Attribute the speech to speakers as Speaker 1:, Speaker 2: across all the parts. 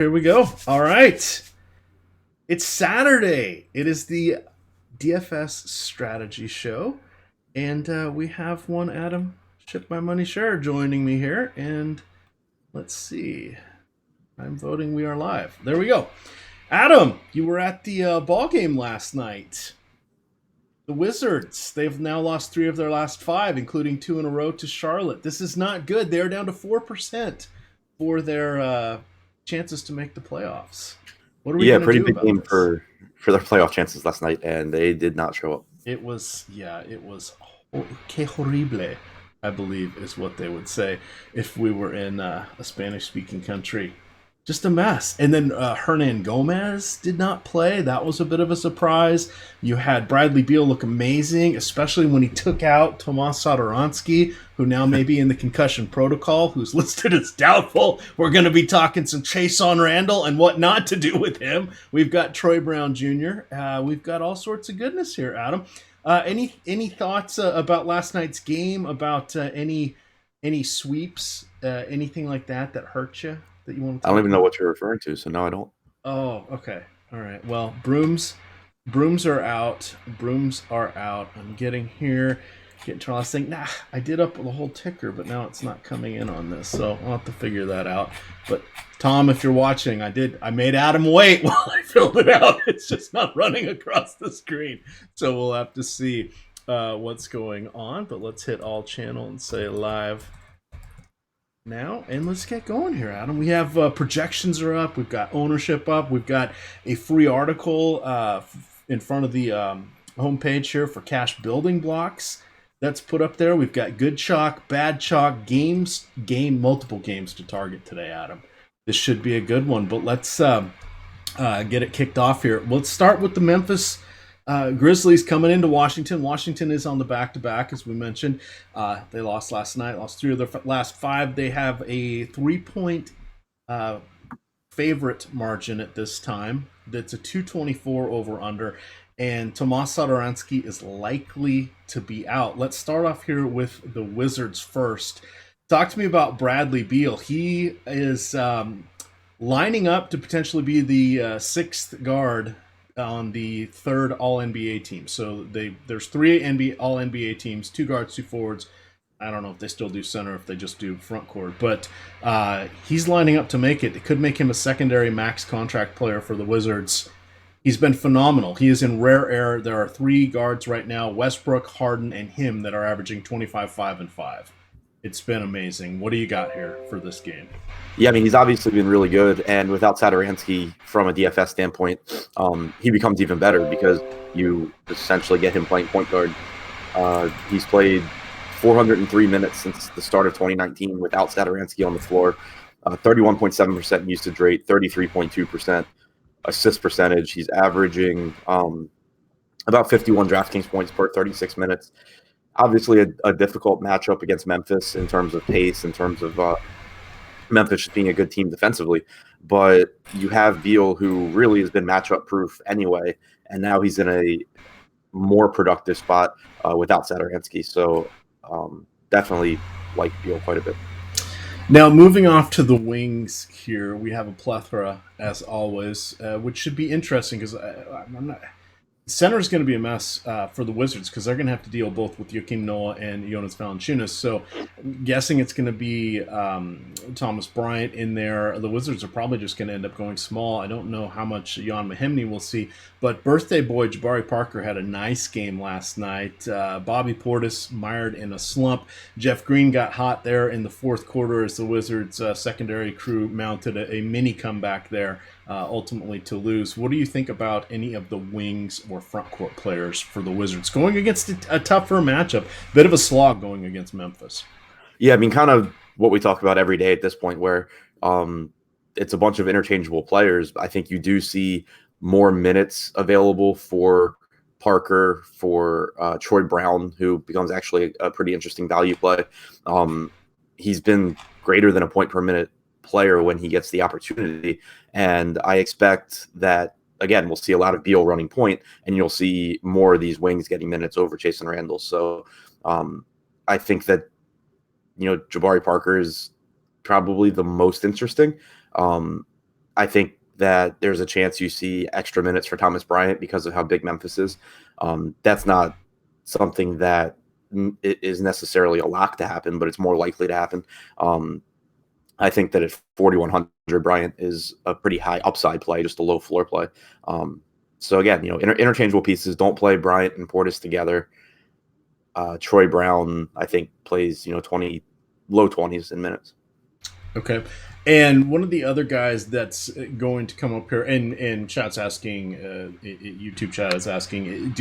Speaker 1: Here we go. All right. It's Saturday. It is the DFS strategy show. And we have one Adam Ship My Money Share joining me here. And let's see. I'm voting we are live. There we go. Adam, you were at the ball game last night. The Wizards, they've now lost 3 of their last 5, including 2 in a row to Charlotte. This is not good. They're down to 4% for their chances to make the playoffs. What are we going to
Speaker 2: pretty
Speaker 1: do
Speaker 2: big
Speaker 1: about
Speaker 2: game
Speaker 1: this?
Speaker 2: for their playoff chances last night, and they did not show up.
Speaker 1: It was que horrible, I believe is what they would say if we were in a Spanish-speaking country. Just a mess. And then Hernan Gomez did not play. That was a bit of a surprise. You had Bradley Beal look amazing, especially when he took out Tomas Satoransky, who now may be in the concussion protocol, who's listed as doubtful. We're going to be talking some Chase on Randall and what not to do with him. We've got Troy Brown Jr. We've got all sorts of goodness here, Adam. Any thoughts about last night's game, about any sweeps, anything like that hurt you? That you want to
Speaker 2: I don't even know what you're referring to, so no, I don't.
Speaker 1: Oh, okay. All right. Well, brooms are out. Brooms are out. I'm getting to the last thing. Nah, I did up the whole ticker, but now it's not coming in on this, so I'll have to figure that out. But Tom, if you're watching, I made Adam wait while I filled it out. It's just not running across the screen, so we'll have to see what's going on. But let's hit all channel and say live now, and let's get going here, Adam. We have projections are up, we've got ownership up, we've got a free article in front of the homepage here for cash building blocks that's put up there. We've got good chalk, bad chalk, multiple games to target today, Adam. This should be a good one, but let's get it kicked off here. Let's start with the Memphis Grizzlies coming into Washington. Washington is on the back-to-back, as we mentioned. They lost last night, lost 3 of their last 5. They have a 3-point favorite margin at this time. That's a 224 over-under, and Tomas Satoransky is likely to be out. Let's start off here with the Wizards first. Talk to me about Bradley Beal. He is lining up to potentially be the 6th guard on the 3rd All-NBA team. So there's 3 All-NBA teams, 2 guards, 2 forwards. I don't know if they still do center, if they just do front court. But he's lining up to make it. It could make him a secondary max contract player for the Wizards. He's been phenomenal. He is in rare air. There are 3 guards right now, Westbrook, Harden, and him, that are averaging 25, 5, and 5. It's been amazing. What do you got here for this game?
Speaker 2: Yeah, I mean, he's obviously been really good, and without Satoransky, from a DFS standpoint, he becomes even better because you essentially get him playing point guard. He's played 403 minutes since the start of 2019 without Satoransky on the floor, 31.7% usage rate, 33.2% assist percentage. He's averaging about 51 DraftKings points per 36 minutes. Obviously, a difficult matchup against Memphis in terms of pace, in terms of Memphis being a good team defensively. But you have Beal, who really has been matchup proof anyway, and now he's in a more productive spot without Satoransky. So definitely like Beal quite a bit.
Speaker 1: Now, moving off to the wings here, we have a plethora, as always, which should be interesting because I'm not. Center is going to be a mess for the Wizards because they're going to have to deal both with Joakim Noah and Jonas Valanciunas. So I'm guessing it's going to be Thomas Bryant in there. The Wizards are probably just going to end up going small. I don't know how much Jan Mahimny will see, but birthday boy Jabari Parker had a nice game last night. Bobby Portis mired in a slump. Jeff Green got hot there in the 4th quarter as the Wizards secondary crew mounted a mini comeback there. Ultimately to lose. What do you think about any of the wings or front court players for the Wizards going against a tougher matchup? Bit of a slog going against Memphis.
Speaker 2: Yeah, I mean, kind of what we talk about every day at this point, where it's a bunch of interchangeable players. I think you do see more minutes available for Parker, for Troy Brown, who becomes actually a pretty interesting value play. He's been greater than a point per minute player when he gets the opportunity, and I expect that again we'll see a lot of Beal running point, and you'll see more of these wings getting minutes over Chase and Randall. So I think that Jabari Parker is probably the most interesting. I think that there's a chance you see extra minutes for Thomas Bryant because of how big Memphis is. That's not something that is necessarily a lock to happen, but it's more likely to happen. I think that at 4,100, Bryant is a pretty high upside play, just a low floor play. So again, interchangeable pieces. Don't play Bryant and Portis together. Troy Brown, I think, plays low 20s in minutes.
Speaker 1: Okay. And one of the other guys that's going to come up here, and chat's asking, YouTube chat is asking,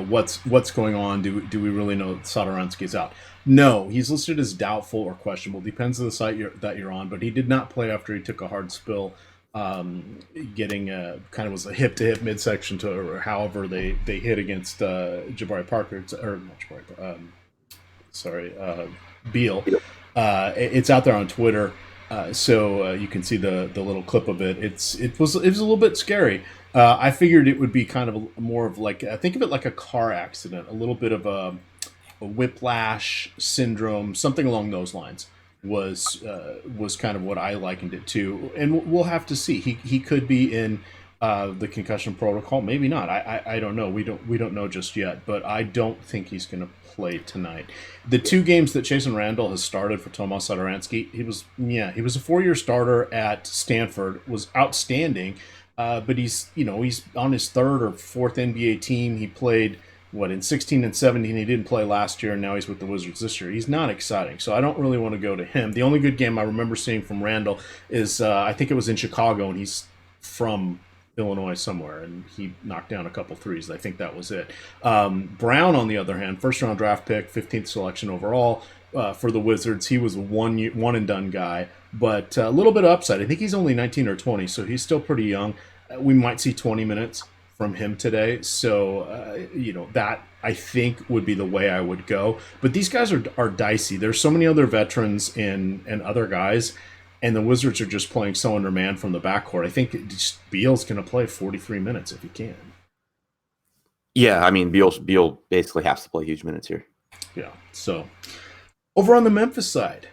Speaker 1: what's going on? Do we really know that Satoransky's out? No, he's listed as doubtful or questionable. Depends on the site that you're on, but he did not play after he took a hard spill, getting kind of was a hip-to-hip midsection or however they hit against Jabari Parker, or not Jabari, Beal. It's out there on Twitter. So you can see the little clip of it. It was a little bit scary. I figured it would be kind of more of like, think of it like a car accident, a little bit of a whiplash syndrome, something along those lines was kind of what I likened it to. And we'll have to see. He could be in the concussion protocol, maybe not. I don't know. We don't know just yet, but I don't think he's going to play tonight. The 2 games that Chasson Randall has started for Tomas Satoransky, he was a 4-year starter at Stanford, was outstanding, but he's on his 3rd or 4th NBA team. He played in 16 and 17. He didn't play last year, and now he's with the Wizards this year. He's not exciting, so I don't really want to go to him. The only good game I remember seeing from Randall is I think it was in Chicago, and he's from Illinois somewhere, and he knocked down a couple threes. I think that was it. Brown, on the other hand, first-round draft pick, 15th selection overall for the Wizards. He was a one-and-done guy, but a little bit of upside. I think he's only 19 or 20, so he's still pretty young. We might see 20 minutes from him today, so that I think would be the way I would go. But these guys are dicey. There's so many other veterans and other guys, and the Wizards are just playing so undermanned from the backcourt. I think Beal's going to play 43 minutes if he can.
Speaker 2: Yeah, I mean, Beal basically has to play huge minutes here.
Speaker 1: Yeah, so over on the Memphis side,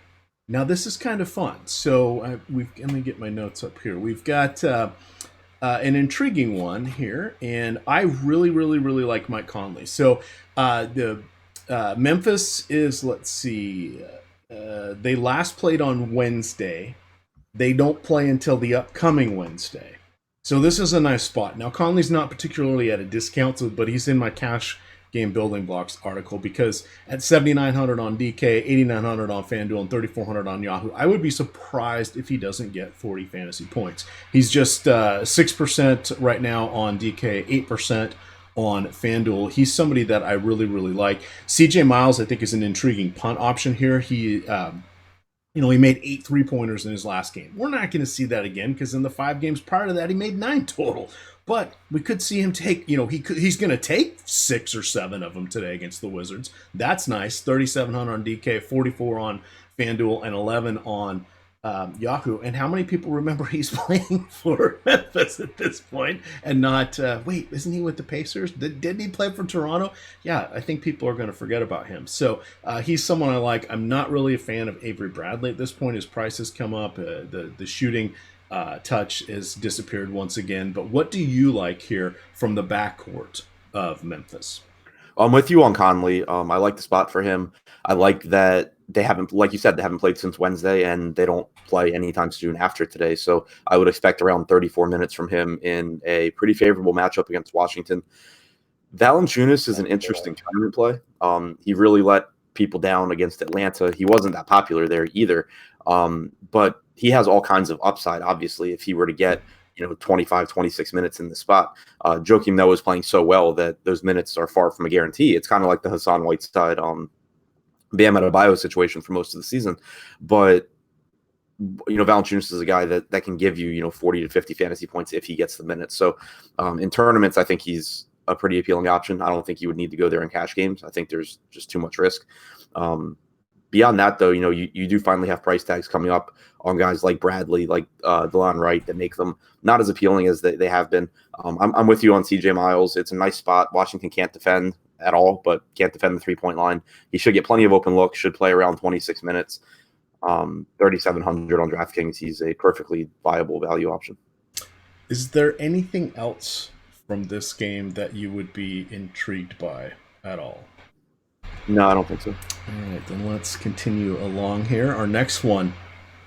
Speaker 1: now this is kind of fun. So let me get my notes up here. We've got an intriguing one here, and I really, really, really like Mike Conley. So the Memphis is, let's see, they last played on Wednesday. They don't play until the upcoming Wednesday. So this is a nice spot. Now, Conley's not particularly at a discount, but he's in my cash game building blocks article because at 7,900 on DK, 8,900 on FanDuel, and 3,400 on Yahoo, I would be surprised if he doesn't get 40 fantasy points. He's just 6% right now on DK, 8% on FanDuel. He's somebody that I really, really like. CJ Miles, I think, is an intriguing punt option here. He made 8 3-pointers in his last game. We're not going to see that again because in the 5 games prior to that, he made 9 total. But we could see him take, he's going to take 6 or 7 of them today against the Wizards. That's nice. 3,700 on DK, 44 on FanDuel, and 11 on Yahoo. And how many people remember he's playing for Memphis at this point and not, isn't he with the Pacers? Didn't he play for Toronto? Yeah, I think people are going to forget about him. So he's someone I like. I'm not really a fan of Avery Bradley at this point. His price has come up. The shooting touch has disappeared once again. But what do you like here from the backcourt of Memphis?
Speaker 2: I'm with you on Conley. I like the spot for him. I like that they haven't, like you said, they haven't played since Wednesday, and they don't play anytime soon after today. So I would expect around 34 minutes from him in a pretty favorable matchup against Washington. Valanciunas is an interesting tournament play. He really let people down against Atlanta. He wasn't that popular there either, but he has all kinds of upside, obviously, if he were to get 25, 26 minutes in the spot. Joakim Noah is playing so well that those minutes are far from a guarantee. It's kind of like the Hassan Whiteside Bam Adebayo situation for most of the season. But, Valanciunas is a guy that can give you, 40 to 50 fantasy points if he gets the minutes. So in tournaments, I think he's a pretty appealing option. I don't think you would need to go there in cash games. I think there's just too much risk. Beyond that, though, you do finally have price tags coming up on guys like Bradley, like DeLon Wright, that make them not as appealing as they have been. I'm with you on CJ Miles. It's a nice spot. Washington can't defend at all, but can't defend the 3-point line. He should get plenty of open looks, should play around 26 minutes. 3,700 on DraftKings. He's a perfectly viable value option.
Speaker 1: Is there anything else from this game that you would be intrigued by at all?
Speaker 2: No, I don't think so.
Speaker 1: All right, then let's continue along here. Our next one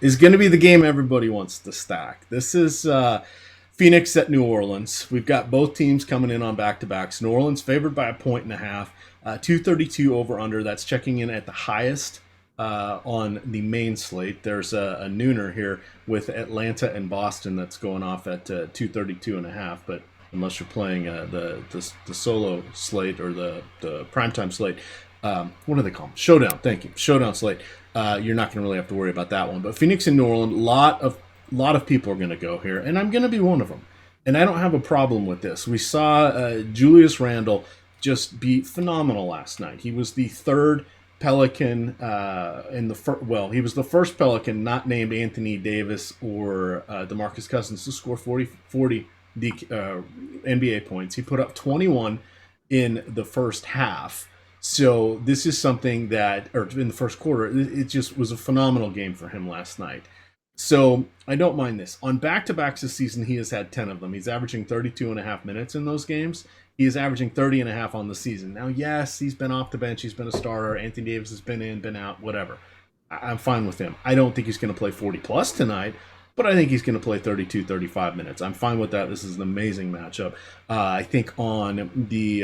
Speaker 1: is going to be the game everybody wants to stack. This is Phoenix at New Orleans. We've got both teams coming in on back-to-backs. New Orleans favored by 1.5, 232 over-under. That's checking in at the highest on the main slate. There's a nooner here with Atlanta and Boston that's going off at 232.5, but unless you're playing the solo slate or the primetime slate, what do they call them? Showdown. Thank you. Showdown slate. You're not going to really have to worry about that one. But Phoenix and New Orleans, lot of people are going to go here, and I'm going to be one of them. And I don't have a problem with this. We saw Julius Randle just be phenomenal last night. He was the third Pelican he was the first Pelican not named Anthony Davis or DeMarcus Cousins to score 40 NBA points. He put up 21 in the first half. So this is something that, or in the first quarter, it just was a phenomenal game for him last night. So I don't mind this. On back-to-backs this season, he has had 10 of them. He's averaging 32.5 minutes in those games. He is averaging 30.5 on the season. Now, yes, he's been off the bench. He's been a starter. Anthony Davis has been in, been out, whatever. I'm fine with him. I don't think he's going to play 40-plus tonight, but I think he's going to play 32, 35 minutes. I'm fine with that. This is an amazing matchup. I think on the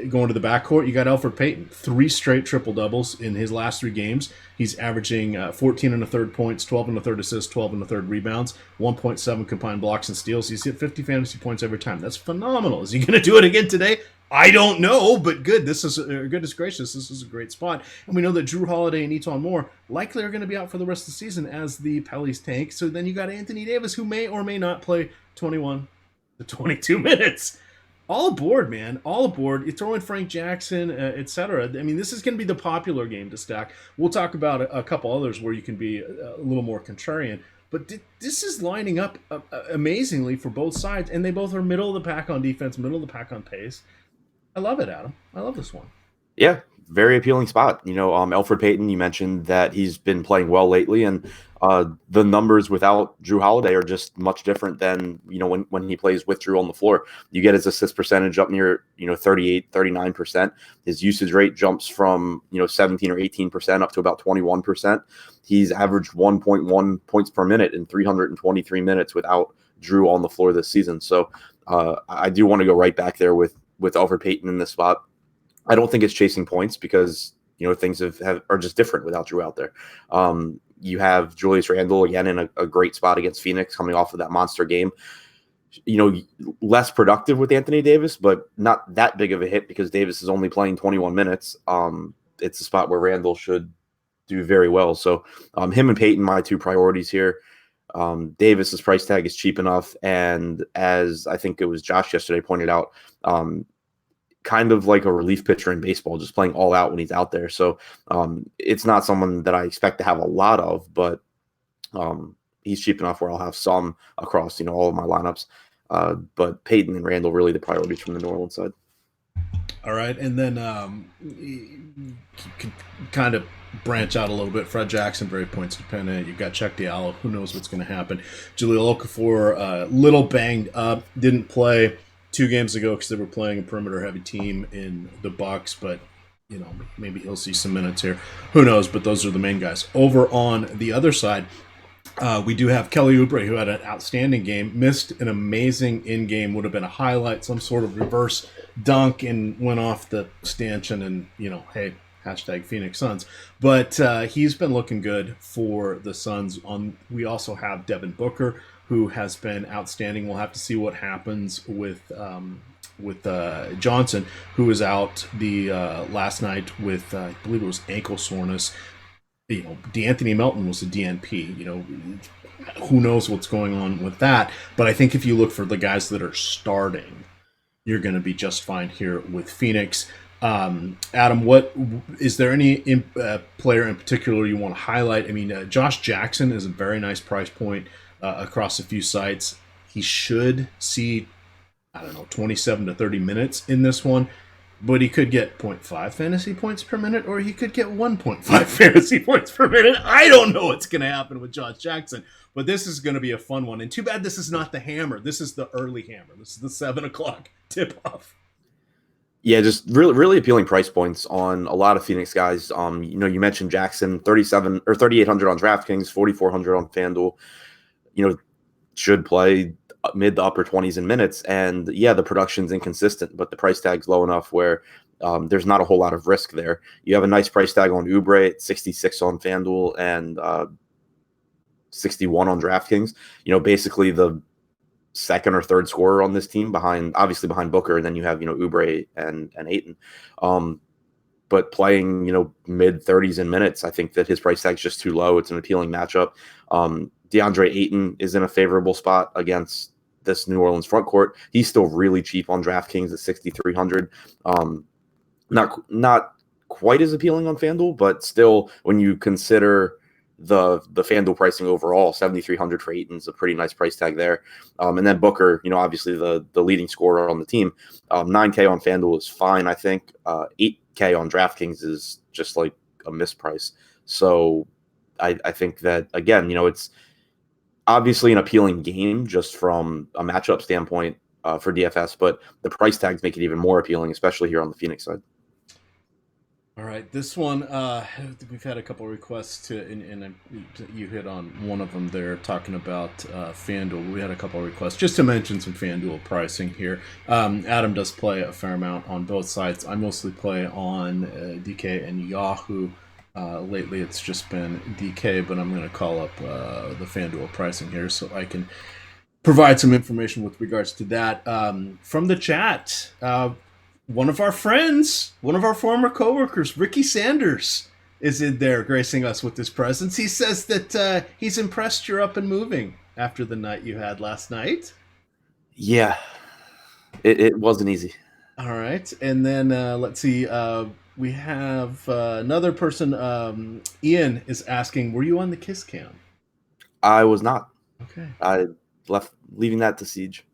Speaker 1: going to the backcourt, you got Elfrid Payton. 3 straight triple-doubles in his last 3 games. He's averaging 14 and a third points, 12 and a third assists, 12 and a third rebounds, 1.7 combined blocks and steals. He's hit 50 fantasy points every time. That's phenomenal. Is he going to do it again today? I don't know, but good. Goodness gracious, this is a great spot. And we know that Drew Holiday and Eton Moore likely are going to be out for the rest of the season as the Pellies tank. So then you got Anthony Davis, who may or may not play 21 to 22 minutes. All aboard, man. All aboard. You throw in Frank Jackson, etc. I mean, this is going to be the popular game to stack. We'll talk about a couple others where you can be a little more contrarian. But this is lining up amazingly for both sides, and they both are middle of the pack on defense, middle of the pack on pace. I love it, Adam. I love this one.
Speaker 2: Yeah, very appealing spot. Elfrid Payton, you mentioned that he's been playing well lately, and the numbers without Drew Holiday are just much different than, when he plays with Drew on the floor. You get his assist percentage up near, 38, 39%. His usage rate jumps from, 17 or 18% up to about 21%. He's averaged 1.1 points per minute in 323 minutes without Drew on the floor this season. So I do want to go right back there with Elfrid Payton in this spot. I don't think it's chasing points because, things are just different without Drew out there. You have Julius Randle again in a great spot against Phoenix coming off of that monster game. Less productive with Anthony Davis, but not that big of a hit because Davis is only playing 21 minutes. It's a spot where Randle should do very well. So him and Payton, my 2 priorities here. Davis's price tag is cheap enough, and as I think it was Josh yesterday pointed out, kind of like a relief pitcher in baseball, just playing all out when he's out there. So it's not someone that I expect to have a lot of, but he's cheap enough where I'll have some across all of my lineups. But Payton and Randle really the priorities from the New Orleans side.
Speaker 1: All right, and then you can kind of branch out a little bit. Fred Jackson, very points dependent. You've got Chuck Diallo. Who knows what's going to happen? Jahlil Okafor, little banged up, didn't play 2 games ago because they were playing a perimeter-heavy team in the Bucks, but maybe he'll see some minutes here. Who knows? But those are the main guys. Over on the other side, we do have Kelly Oubre, who had an outstanding game, missed an amazing in-game, would have been a highlight, some sort of reverse dunk, and went off the stanchion, and hey, hashtag Phoenix Suns. But he's been looking good for the Suns. We also have Devin Booker, who has been outstanding. We'll have to see what happens with Johnson, who was out the last night with I believe it was ankle soreness. DeAnthony Melton was a DNP. Who knows what's going on with that? But I think if you look for the guys that are starting, you're going to be just fine here with Phoenix. Adam, what is there any player in particular you want to highlight? I mean, Josh Jackson is a very nice price point across a few sites. He should see, 27 to 30 minutes in this one, but he could get 0.5 fantasy points per minute, or he could get 1.5 fantasy points per minute. I don't know what's going to happen with Josh Jackson, But this is going to be a fun one. And too bad this is not the hammer. This is the early hammer. This is the 7 o'clock tip-off.
Speaker 2: Yeah, just really appealing price points on a lot of Phoenix guys. You mentioned Jackson, 37 or 3,800 on DraftKings, 4,400 on FanDuel. Should play mid to upper 20s in minutes. And yeah, the production's inconsistent, but the price tag's low enough where there's not a whole lot of risk there. You have a nice price tag on Oubre at 66 on FanDuel and 61 on DraftKings. Basically the second or third scorer on this team behind Booker, and then you have Oubre and Ayton. But playing mid 30s in minutes, I think that his price tag's just too low. It's an appealing matchup. DeAndre Ayton is in a favorable spot against this New Orleans front court. He's still really cheap on DraftKings at 6,300. Not quite as appealing on FanDuel, but still, when you consider the FanDuel pricing overall, 7,300 for Ayton's a pretty nice price tag there. And then Booker, obviously the leading scorer on the team, 9K on FanDuel is fine. I think 8K on DraftKings is just like a misprice. So I think that, again, it's obviously an appealing game just from a matchup standpoint for DFS, but the price tags make it even more appealing, especially here on the Phoenix side.
Speaker 1: All right, this one, we've had a couple of requests and you hit on one of them there, talking about FanDuel. We had a couple of requests just to mention some FanDuel pricing here. Adam does play a fair amount on both sides. I mostly play on DK and Yahoo. Lately, it's just been DK, but I'm going to call up the FanDuel pricing here so I can provide some information with regards to that. From the chat, one of our friends, one of our former coworkers, Ricky Sanders, is in there gracing us with his presence. He says that he's impressed you're up and moving after the night you had last night.
Speaker 2: Yeah, it wasn't easy.
Speaker 1: All right. And then let's see. We have another person. Ian is asking, were you on the Kiss Cam?
Speaker 2: I was not.
Speaker 1: Okay.
Speaker 2: I leaving that to Siege.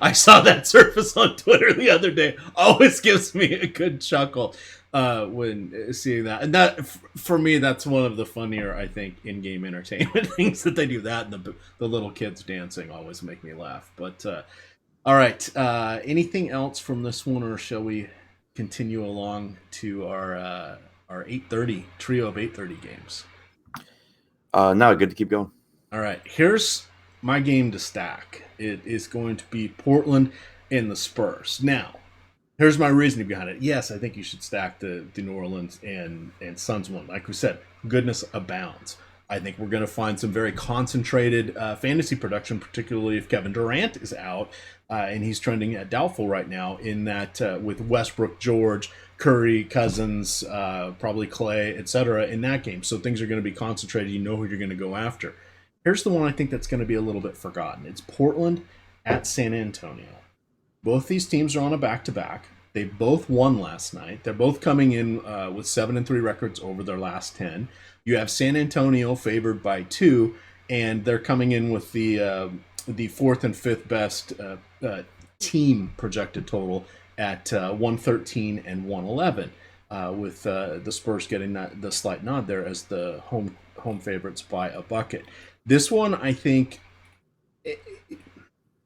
Speaker 1: I saw that surface on Twitter the other day. Always gives me a good chuckle when seeing that. And that, for me, that's one of the funnier, I think, in-game entertainment things that they do. That and the little kids dancing always make me laugh. But all right, anything else from this one, or shall we continue along to our 8:30 trio of 8:30 games?
Speaker 2: No, good to keep going.
Speaker 1: All right, here's my game to stack. It is going to be Portland and the Spurs. Now, here's my reasoning behind it. Yes, I think you should stack the New Orleans and Suns one. Like we said, goodness abounds. I think we're going to find some very concentrated fantasy production, particularly if Kevin Durant is out, and he's trending at doubtful right now, in that with Westbrook, George, Curry, Cousins, probably Clay, etc. in that game. So things are going to be concentrated. You know who you're going to go after. Here's the one I think that's going to be a little bit forgotten. It's Portland at San Antonio. Both these teams are on a back-to-back. They both won last night. They're both coming in with 7-3 records over their last 10. You have San Antonio favored by 2, and they're coming in with the fourth and fifth best team projected total at 113 and 111, with the Spurs getting the slight nod there as the home favorites by a bucket. This one, I think.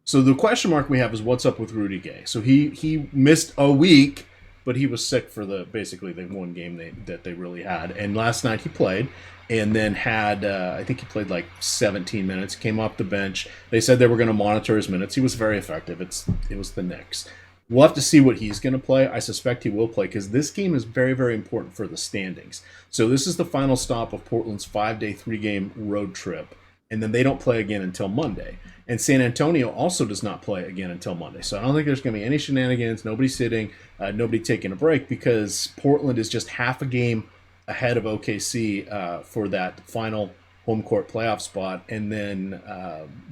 Speaker 1: So the question mark we have is what's up with Rudy Gay. So he missed a week, but he was sick for basically the one game that they really had. And last night he played, and then had I think he played like 17 minutes. Came off the bench. They said they were going to monitor his minutes. He was very effective. It was the Knicks. We'll have to see what he's going to play. I suspect he will play because this game is very, very important for the standings. So this is the final stop of Portland's 5-day, 3-game road trip. And then they don't play again until Monday. And San Antonio also does not play again until Monday. So I don't think there's going to be any shenanigans, nobody sitting, nobody taking a break, because Portland is just half a game ahead of OKC for that final home court playoff spot. And then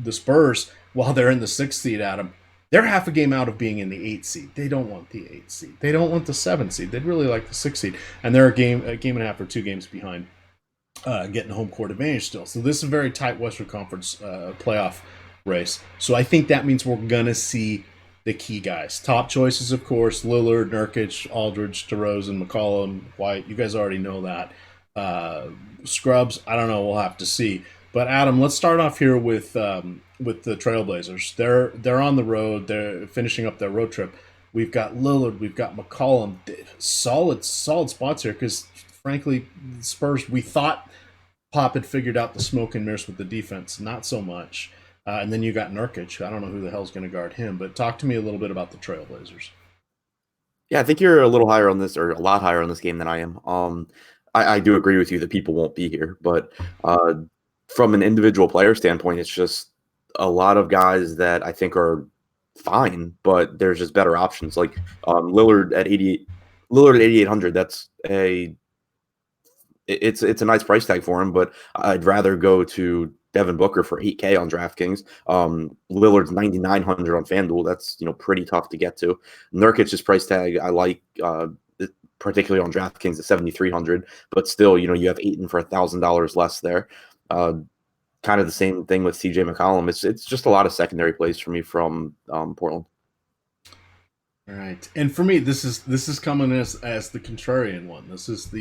Speaker 1: the Spurs, while they're in the 6th seed, Adam, they're half a game out of being in the 8th seed. They don't want the 8th seed. They don't want the 7th seed. They'd really like the 6th seed. And they're a game and a half or 2 games behind getting home court advantage still. So this is a very tight Western Conference playoff race. So I think that means we're going to see the key guys. Top choices, of course, Lillard, Nurkic, Aldridge, DeRozan, McCollum, White. You guys already know that. Scrubs, I don't know. We'll have to see. But Adam, let's start off here with the Trailblazers. They're on the road. They're finishing up their road trip. We've got Lillard. We've got McCollum. Solid spots here because, frankly, Spurs. We thought Pop had figured out the smoke and mirrors with the defense. Not so much. And then you got Nurkic. I don't know who the hell's going to guard him. But talk to me a little bit about the Trailblazers.
Speaker 2: Yeah, I think you're a little higher on this, or a lot higher on this game than I am. I do agree with you that people won't be here, but from an individual player standpoint, it's just a lot of guys that I think are fine, but there's just better options. Like Lillard at 88, Lillard at 8,800. It's a nice price tag for him, but I'd rather go to Devin Booker for 8K on DraftKings. Lillard's 9,900 on FanDuel. That's pretty tough to get to. Nurkic's price tag I like, particularly on DraftKings at 7,300, but still you have Ayton for $1,000 less there. Kind of the same thing with CJ McCollum. It's just a lot of secondary plays for me from Portland.
Speaker 1: All right, and for me, this is coming as the contrarian one. This is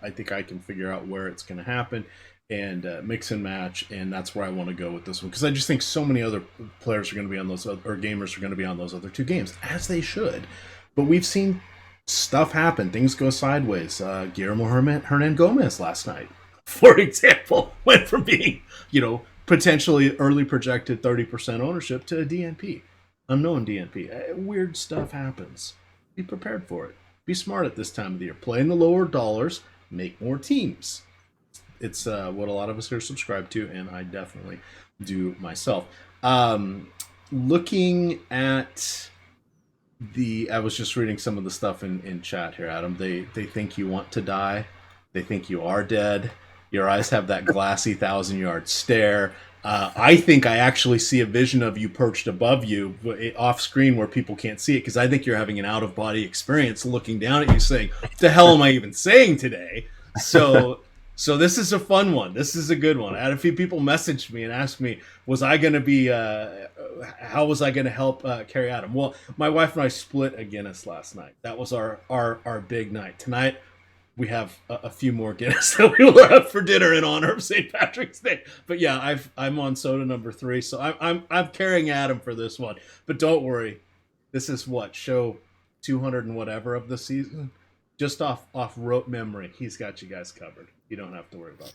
Speaker 1: I think I can figure out where it's going to happen and mix and match, and that's where I want to go with this one because I just think so many other players are going to be on those, or gamers are going to be on those other two games, as they should. But we've seen stuff happen, things go sideways. Guillermo Hernan Gomez last night, for example, went from being potentially early projected 30% ownership to a DNP. Unknown DNP. Weird stuff happens. Be prepared for it. Be smart at this time of the year. Play in the lower dollars. Make more teams. It's what a lot of us here subscribe to, and I definitely do myself. Looking at I was just reading some of the stuff in chat here, Adam. They think you want to die. They think you are dead. Your eyes have that glassy 1,000-yard stare. I think I actually see a vision of you perched above you off screen where people can't see it because I think you're having an out-of-body experience looking down at you saying, what the hell am I even saying today? So this is a fun one. This is a good one. I had a few people message me and ask me, was I going to be, how was I going to help carry Adam? Well, my wife and I split a Guinness last night. That was our big night. Tonight, we have a few more Guinness that we will have for dinner in honor of St. Patrick's Day. But yeah, I'm on soda number 3, so I'm carrying Adam for this one. But don't worry, this is show 200 and whatever of the season. Just off rote memory, he's got you guys covered. You don't have to worry about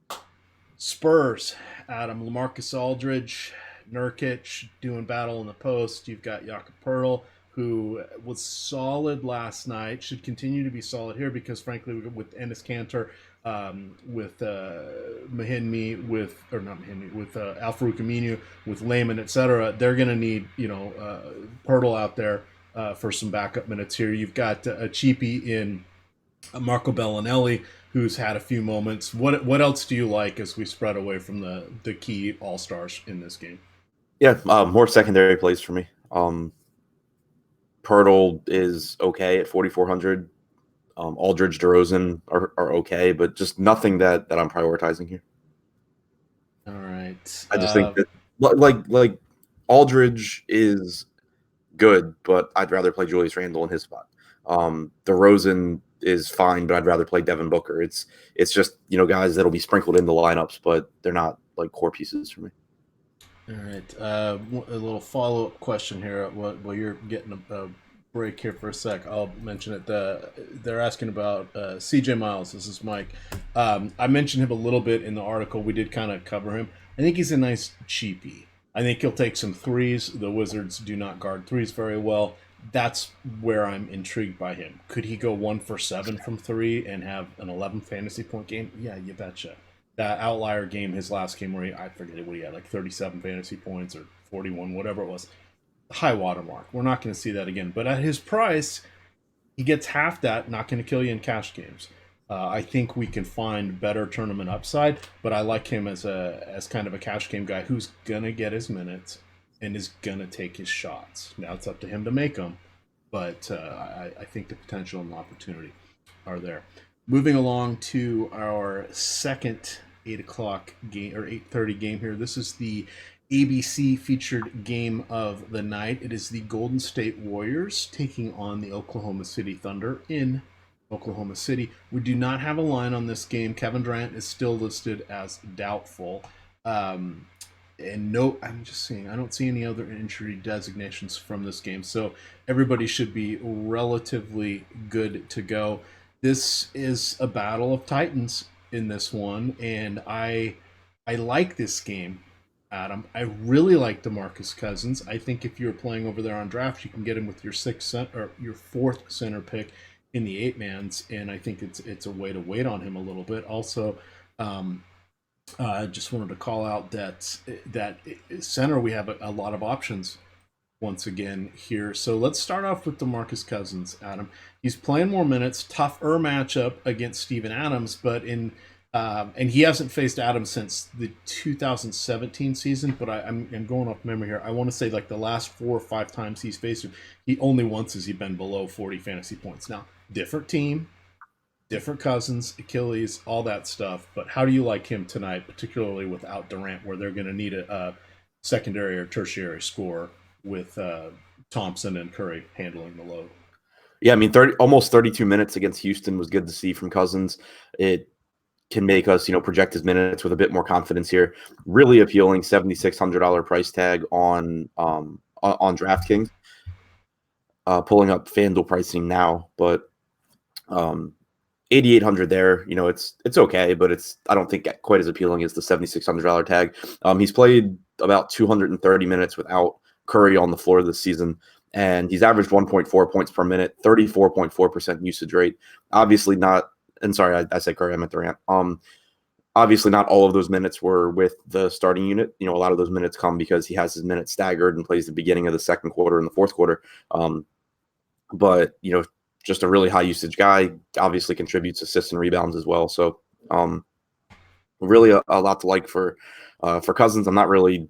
Speaker 1: that. Spurs, Adam, LaMarcus Aldridge, Nurkic doing battle in the post. You've got Jakob Poeltl, who was solid last night, should continue to be solid here because, frankly, with Enes Kanter, with Mahinmi, with Al-Farouq Aminu, with Layman, etc., they're going to need Poeltl out there for some backup minutes here. You've got a cheapie in Marco Bellinelli, who's had a few moments. What else do you like as we spread away from the key all-stars in this game?
Speaker 2: Yeah, more secondary plays for me. Poeltl is okay at 4,400. Aldridge, DeRozan are okay, but just nothing that I'm prioritizing here.
Speaker 1: All right.
Speaker 2: I just think that like Aldridge is good, but I'd rather play Julius Randle in his spot. DeRozan is fine, but I'd rather play Devin Booker. It's just guys that'll be sprinkled in the lineups, but they're not like core pieces for me.
Speaker 1: All right. A little follow-up question here. While you're getting a break here for a sec, I'll mention it. They're asking about CJ Miles. This is Mike. I mentioned him a little bit in the article. We did kind of cover him. I think he's a nice cheapie. I think he'll take some threes. The Wizards do not guard threes very well. That's where I'm intrigued by him. Could he go 1 for 7 from 3 and have an 11 fantasy point game? Yeah, you betcha. That outlier game, his last game where I forget what he had, like 37 fantasy points or 41, whatever it was. High watermark. We're not going to see that again. But at his price, he gets half that, not going to kill you in cash games. I think we can find better tournament upside, but I like him as kind of a cash game guy who's going to get his minutes and is going to take his shots. Now it's up to him to make them, but I think the potential and the opportunity are there. Moving along to our second 8 o'clock game or 8:30 game here. This is the ABC featured game of the night. It is the Golden State Warriors taking on the Oklahoma City Thunder in Oklahoma City. We do not have a line on this game. Kevin Durant is still listed as doubtful. And no, I'm just seeing, I don't see any other injury designations from this game. So everybody should be relatively good to go. This is a battle of titans in this one, and I like this game, Adam. I really like DeMarcus Cousins. I think if you're playing over there on draft, you can get him with your or your fourth center pick in the eight mans, and I think it's a way to wait on him a little bit. Also, I just wanted to call out that center we have a lot of options once again here. So let's start off with DeMarcus Cousins, Adam. He's playing more minutes, tougher matchup against Steven Adams, but and he hasn't faced Adams since the 2017 season. But I'm going off memory here. I want to say like the last 4 or 5 times he's faced him, he only once has he been below 40 fantasy points. Now, different team, different Cousins, Achilles, all that stuff. But how do you like him tonight, particularly without Durant, where they're going to need a secondary or tertiary score with Thompson and Curry handling the load?
Speaker 2: Yeah, I mean, almost 32 minutes against Houston was good to see from Cousins. It can make us, project his minutes with a bit more confidence here. Really appealing $7,600 price tag on DraftKings. Pulling up FanDuel pricing now, but 8,800 there. It's okay, but I don't think quite as appealing as the $7,600 tag. He's played about 230 minutes without Curry on the floor this season, and he's averaged 1.4 points per minute, 34.4% usage rate. Obviously not. And sorry, I said Curry, I meant Durant. Obviously not all of those minutes were with the starting unit. A lot of those minutes come because he has his minutes staggered and plays the beginning of the second quarter and the fourth quarter. But just a really high usage guy, obviously contributes assists and rebounds as well. So really a lot to like for Cousins. I'm not really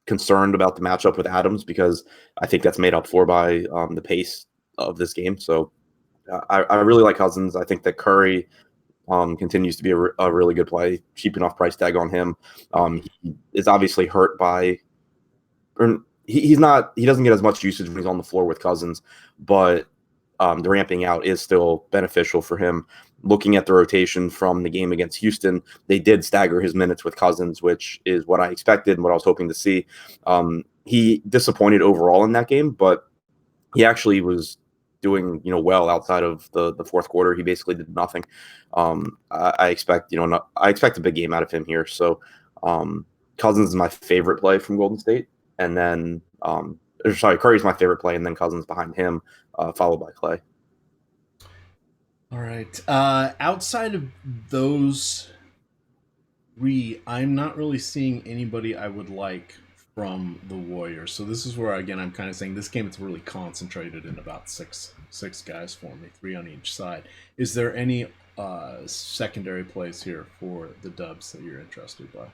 Speaker 2: concerned about the matchup with Adams because I think that's made up for by the pace of this game. So I really like Cousins. I think that Curry continues to be a really good play. Cheap enough price tag on him. He is obviously hurt by, or he doesn't get as much usage when he's on the floor with Cousins, but the ramping out is still beneficial for him. Looking at the rotation from the game against Houston, they did stagger his minutes with Cousins, which is what I expected and what I was hoping to see. He disappointed overall in that game, but he actually was doing well outside of the fourth quarter. He basically did nothing. I expect I expect a big game out of him here. So Cousins is my favorite play from Golden State, and then Curry's my favorite play, and then Cousins behind him, followed by Clay.
Speaker 1: All right. Outside of those three, I'm not really seeing anybody I would like from the Warriors. So this is where, again, I'm kind of saying this game is really concentrated in about six guys for me, 3 on each side. Is there any secondary plays here for the Dubs that you're interested by?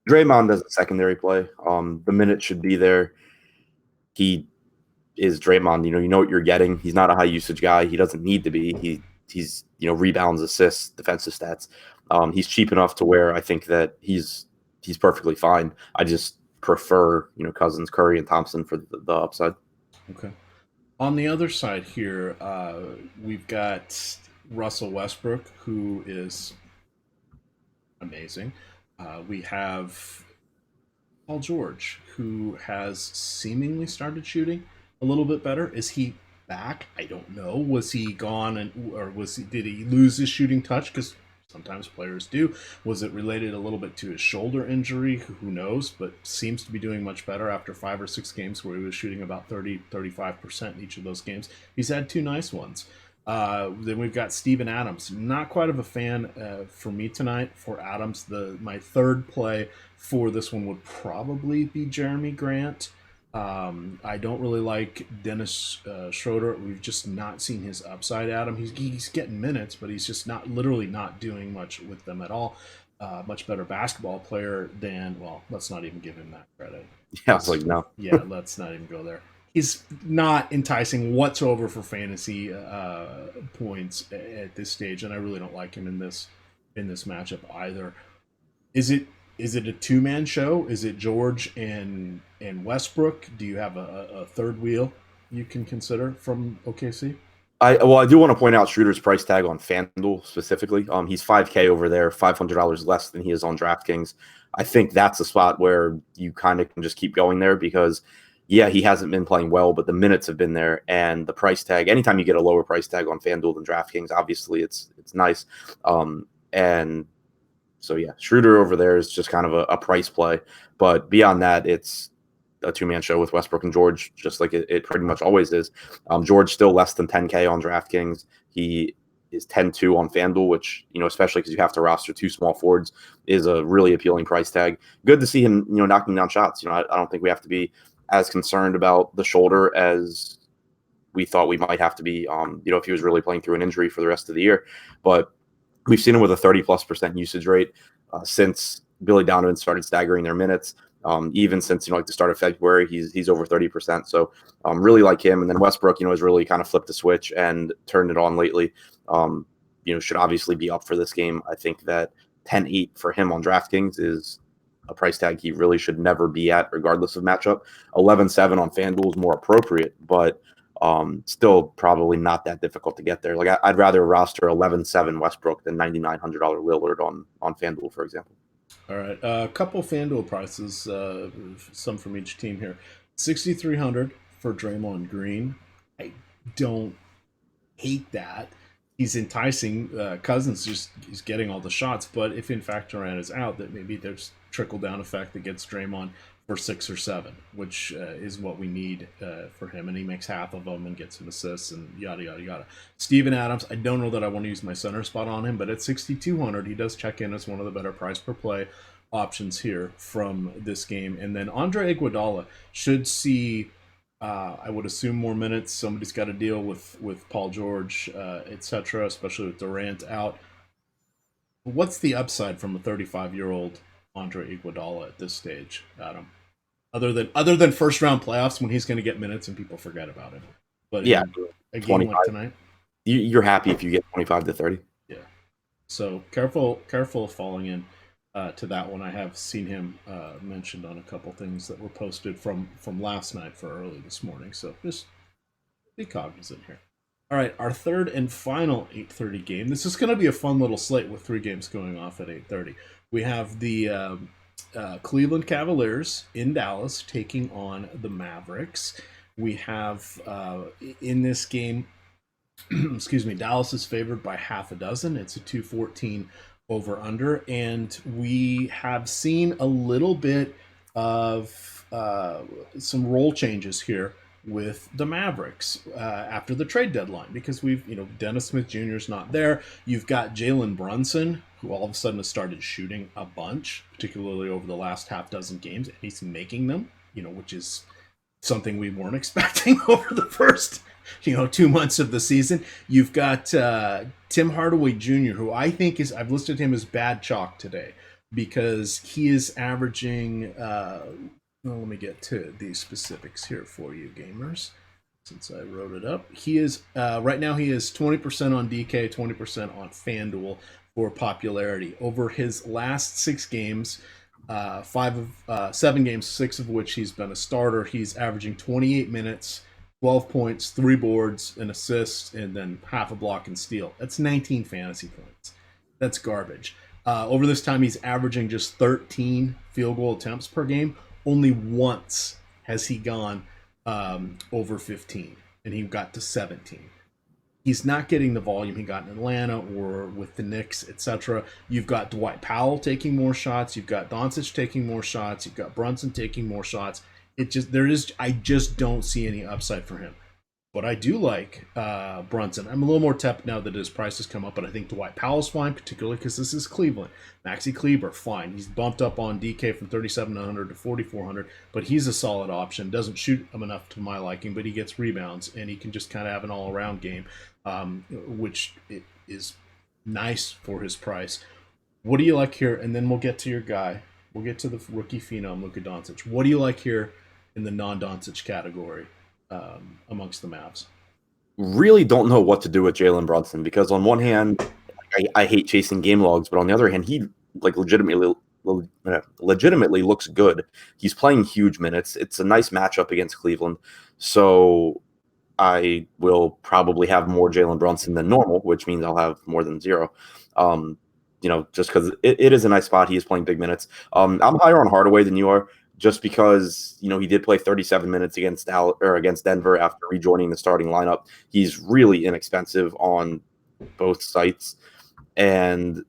Speaker 2: Draymond does a secondary play. The minute should be there. He is Draymond. You know what you're getting. He's not a high usage guy. He doesn't need to be. He's rebounds, assists, defensive stats. He's cheap enough to where I think that he's perfectly fine. I just prefer Cousins, Curry, and Thompson for the upside.
Speaker 1: Okay. On the other side here, we've got Russell Westbrook, who is amazing. We have Paul George, who has seemingly started shooting a little bit better. Is he back? I don't know. Was he gone, or did he lose his shooting touch? Because sometimes players do. Was it related a little bit to his shoulder injury? Who knows? But seems to be doing much better after 5 or 6 games where he was shooting about 35% in each of those games. He's had 2 nice ones. Then we've got Steven Adams. Not quite of a fan for me tonight for Adams. My third play for this one would probably be Jeremy Grant. I don't really like Dennis Schroeder. We've just not seen his upside, Adam. He's getting minutes, but he's just not doing much with them at all. Much better basketball player than, well, let's not even give him that credit.
Speaker 2: Yeah, it's like, no.
Speaker 1: Yeah, let's not even go there. He's not enticing whatsoever for fantasy points at this stage, and I really don't like him in this matchup either. Is it a 2-man show? Is it George and Westbrook? Do you have a third wheel you can consider from OKC?
Speaker 2: I do want to point out Schroeder's price tag on FanDuel specifically. He's $5K over there, $500 less than he is on DraftKings. I think that's a spot where you kind of can just keep going there because, yeah, he hasn't been playing well, but the minutes have been there, and the price tag. Anytime you get a lower price tag on FanDuel than DraftKings, obviously it's nice. And so yeah, Schroeder over there is just kind of a price play, but beyond that, it's a two-man show with Westbrook and George, just like it pretty much always is. George still less than 10K on DraftKings. He is 10-2 on FanDuel, which, especially because you have to roster two small forwards, is a really appealing price tag. Good to see him, knocking down shots. I don't think we have to be as concerned about the shoulder as we thought we might have to be, if he was really playing through an injury for the rest of the year. But we've seen him with a 30+% usage rate since Billy Donovan started staggering their minutes. Even since the start of February, he's over 30%. So really like him. And then Westbrook, has really kind of flipped the switch and turned it on lately. Should obviously be up for this game. I think that 10-8 for him on DraftKings is a price tag he really should never be at, regardless of matchup. 11-7 on FanDuel is more appropriate, but still probably not that difficult to get there. Like I'd rather roster 11-7 Westbrook than $9,900 Lillard on FanDuel, for example.
Speaker 1: All right, a couple FanDuel prices, some from each team here. 6,300 for Draymond Green. I don't hate that. He's enticing. Cousins he's getting all the shots, but if in fact Durant is out, that maybe there's trickle down effect that gets Draymond for 6 or 7, which is what we need for him, and he makes half of them and gets some assists and yada yada yada. Steven Adams, I don't know that I want to use my center spot on him, but at 6,200, he does check in as one of the better price per play options here from this game. And then Andre Iguodala should see, I would assume, more minutes. Somebody's got to deal with Paul George, etc., especially with Durant out. What's the upside from a 35-year-old Andre Iguodala at this stage, Adam? Other than first round playoffs when he's going to get minutes and people forget about him. But
Speaker 2: yeah,
Speaker 1: a game like tonight,
Speaker 2: you're happy if you get 25 to 30.
Speaker 1: Yeah. So careful falling in to that one. I have seen him mentioned on a couple things that were posted from last night for early this morning. So just be cognizant here. All right, our third and final 8:30 game. This is going to be a fun little slate with 3 games going off at 8:30. We have the Cleveland Cavaliers in Dallas taking on the Mavericks. We have in this game, excuse me, Dallas is favored by half a dozen. It's a 214 over under, and we have seen a little bit of some role changes here with the Mavericks after the trade deadline, because we've, Dennis Smith Jr. is not there. You've got Jalen Brunson, who all of a sudden has started shooting a bunch, particularly over the last half dozen games, and he's making them, which is something we weren't expecting over the first, 2 months of the season. You've got Tim Hardaway Jr., who I think I've listed him as bad chalk today, because he is averaging, let me get to these specifics here for you, gamers, since I wrote it up. He is, right now he is 20% on DK, 20% on FanDuel for popularity. Over his last 6 games, 7 games, 6 of which he's been a starter, he's averaging 28 minutes, 12 points, 3 boards, an assist, and then half a block and steal. That's 19 fantasy points. That's garbage. Over this time, he's averaging just 13 field goal attempts per game. Only once has he gone over 15, and he got to 17. He's not getting the volume he got in Atlanta or with the Knicks, etc. You've got Dwight Powell taking more shots. You've got Doncic taking more shots. You've got Brunson taking more shots. I just don't see any upside for him. But I do like Brunson. I'm a little more tepid now that his price has come up, but I think Dwight Powell's fine, particularly because this is Cleveland. Maxi Kleber, fine. He's bumped up on DK from 3,700 to 4,400, but he's a solid option. Doesn't shoot him enough to my liking, but he gets rebounds, and he can just kind of have an all-around game, which is nice for his price. What do you like here? And then we'll get to your guy. We'll get to the rookie phenom, Luka Doncic. What do you like here in the non-Doncic category amongst the Mavs?
Speaker 2: Really don't know what to do with Jalen Brunson, because on one hand, I hate chasing game logs, but on the other hand, he legitimately looks good. He's playing huge minutes. It's a nice matchup against Cleveland, so I will probably have more Jalen Brunson than normal, which means I'll have more than 0. just because it is a nice spot. He is playing big minutes. I'm higher on Hardaway than you are, just because he did play 37 minutes against Denver after rejoining the starting lineup. He's really inexpensive on both sites, and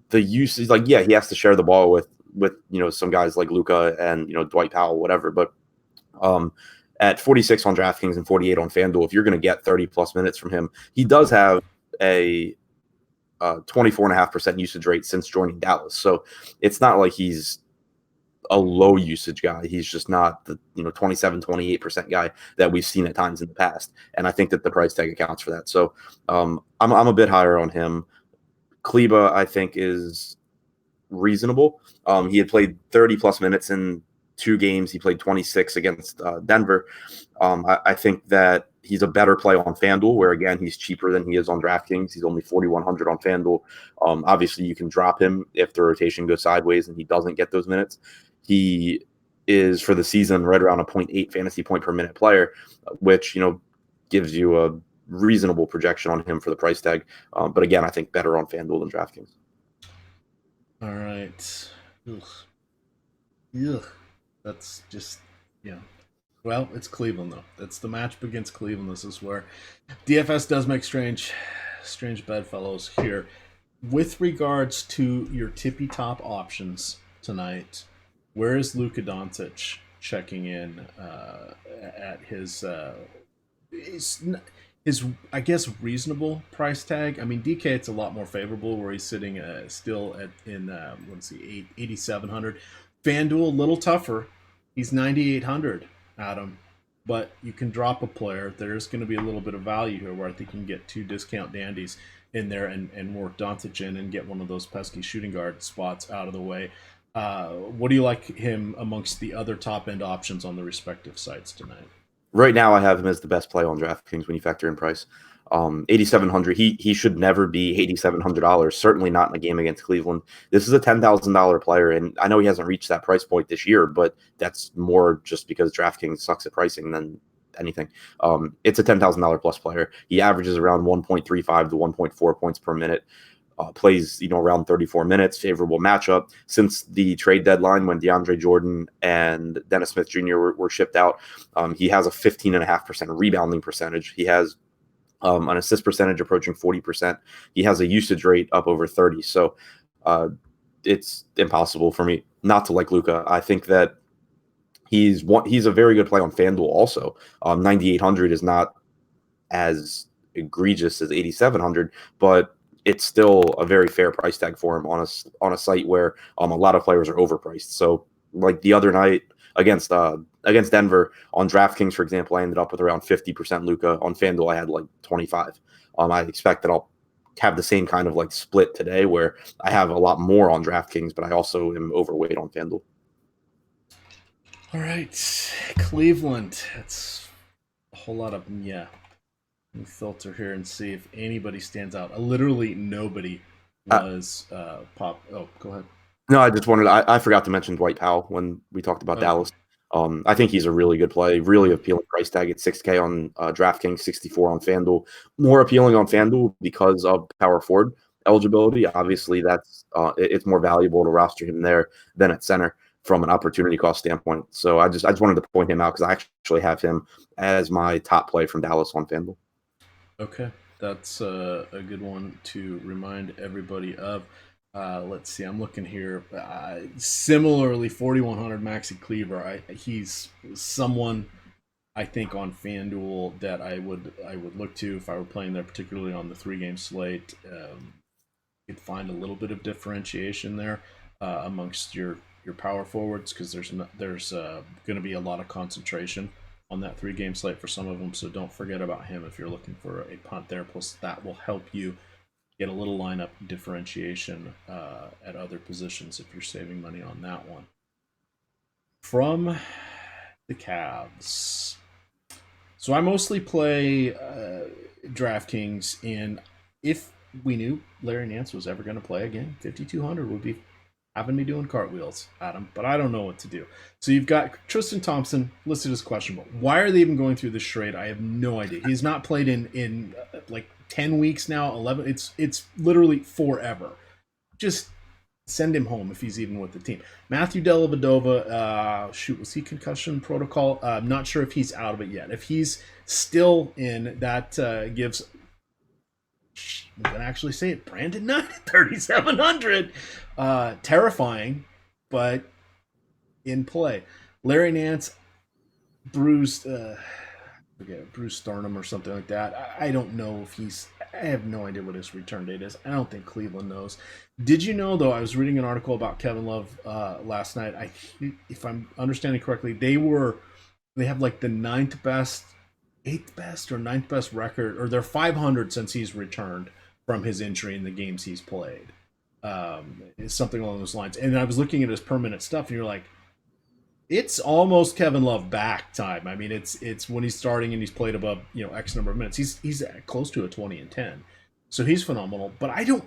Speaker 2: the usage, he has to share the ball with some guys like Luka and Dwight Powell, whatever. But at 46 on DraftKings and 48 on FanDuel, if you're going to get 30 plus minutes from him, he does have a 24.5% usage rate since joining Dallas. So it's not like he's a low usage guy. He's just not the 27, 28% guy that we've seen at times in the past. And I think that the price tag accounts for that. So I'm a bit higher on him. Kleba, I think, is reasonable. He had played 30 plus minutes in 2 games. He played 26 against Denver. I think that he's a better play on FanDuel, where, again, he's cheaper than he is on DraftKings. He's only 4,100 on FanDuel. Obviously, you can drop him if the rotation goes sideways and he doesn't get those minutes. He is, for the season, right around a 0.8 fantasy point per minute player, which, gives you a reasonable projection on him for the price tag. But again, I think better on FanDuel than DraftKings.
Speaker 1: All right. Ugh. That's just, Well, it's Cleveland, though. That's the matchup against Cleveland. This is where DFS does make strange bedfellows here. With regards to your tippy top options tonight, where is Luka Doncic checking in at his I guess reasonable price tag? I mean, DK, it's a lot more favorable, where he's sitting still in 8,700. FanDuel, a little tougher. He's 9,800, Adam. But you can drop a player. There's going to be a little bit of value here, where I think you can get 2 discount dandies in there and work Doncic in and get one of those pesky shooting guard spots out of the way. What do you like him amongst the other top end options on the respective sites tonight?
Speaker 2: Right now, I have him as the best play on DraftKings when you factor in price. 8,700. He should never be $8,700. Certainly not in a game against Cleveland. This is a $10,000 player, and I know he hasn't reached that price point this year, but that's more just because DraftKings sucks at pricing than anything. It's a $10,000 plus player. He averages around 1.35 to 1.4 points per minute. Plays around 34 minutes, favorable matchup. Since the trade deadline, when DeAndre Jordan and Dennis Smith Jr. were shipped out, he has a 15.5% rebounding percentage. He has an assist percentage approaching 40%. He has a usage rate up over 30. So it's impossible for me not to like Luka. I think that he's a very good play on FanDuel also. 9,800 is not as egregious as 8,700, but it's still a very fair price tag for him on a site where a lot of players are overpriced. So, like the other night against Denver on DraftKings, for example, I ended up with around 50% Luka. On FanDuel, I had like 25. I expect that I'll have the same kind of split today, where I have a lot more on DraftKings, but I also am overweight on FanDuel.
Speaker 1: All right, Cleveland. It's a whole lot of Let me filter here and see if anybody stands out. Literally nobody was pop. Oh, go ahead.
Speaker 2: No, I just wanted. I forgot to mention Dwight Powell when we talked about Dallas. I think he's a really good play. Really appealing price tag at $6K on DraftKings, 64 on FanDuel. More appealing on FanDuel because of power forward eligibility. Obviously, that's it's more valuable to roster him there than at center from an opportunity cost standpoint. So I just wanted to point him out because I actually have him as my top play from Dallas on FanDuel.
Speaker 1: Okay, that's a good one to remind everybody of. Let's see, I'm looking here. Similarly, 4,100 Maxi Kleber. He's someone I think on FanDuel that I would look to if I were playing there, particularly on the 3-game slate. You'd find a little bit of differentiation there amongst your power forwards, because there's going to be a lot of concentration on that 3-game slate for some of them. So don't forget about him if you're looking for a punt there. Plus, that will help you get a little lineup differentiation at other positions if you're saving money on that one. From the Cavs. So I mostly play DraftKings, and if we knew Larry Nance was ever going to play again, 5,200 would be having me doing cartwheels, Adam, but I don't know what to do. So you've got Tristan Thompson listed as questionable. Why are they even going through this charade? I have no idea. He's not played in like 10 weeks now, 11. It's literally forever. just send him home if he's even with the team. Matthew Dellavedova, was he concussion protocol? I'm not sure if he's out of it yet. If he's still in, that gives, I'm going to actually say it, Brandon Knight at 3,700. Terrifying, but in play. Larry Nance, bruised sternum or something like that. I don't know if I have no idea what his return date is. I don't think Cleveland knows. Did you know, though, I was reading an article about Kevin Love last night. If I'm understanding correctly, they have like the 8th best or 9th best record, or they're 500 since he's returned from his injury in the games he's played. It's something along those lines. And I was looking at his per minute stuff, and you're like, it's almost Kevin Love back time. I mean, it's when he's starting and he's played above X number of minutes. He's close to a 20 and 10, so he's phenomenal. But I don't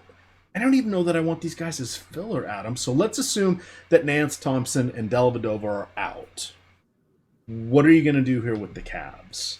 Speaker 1: even know that I want these guys as filler, Adam. So let's assume that Nance, Thompson, and Dellavedova are out. What are you going to do here with the Cavs?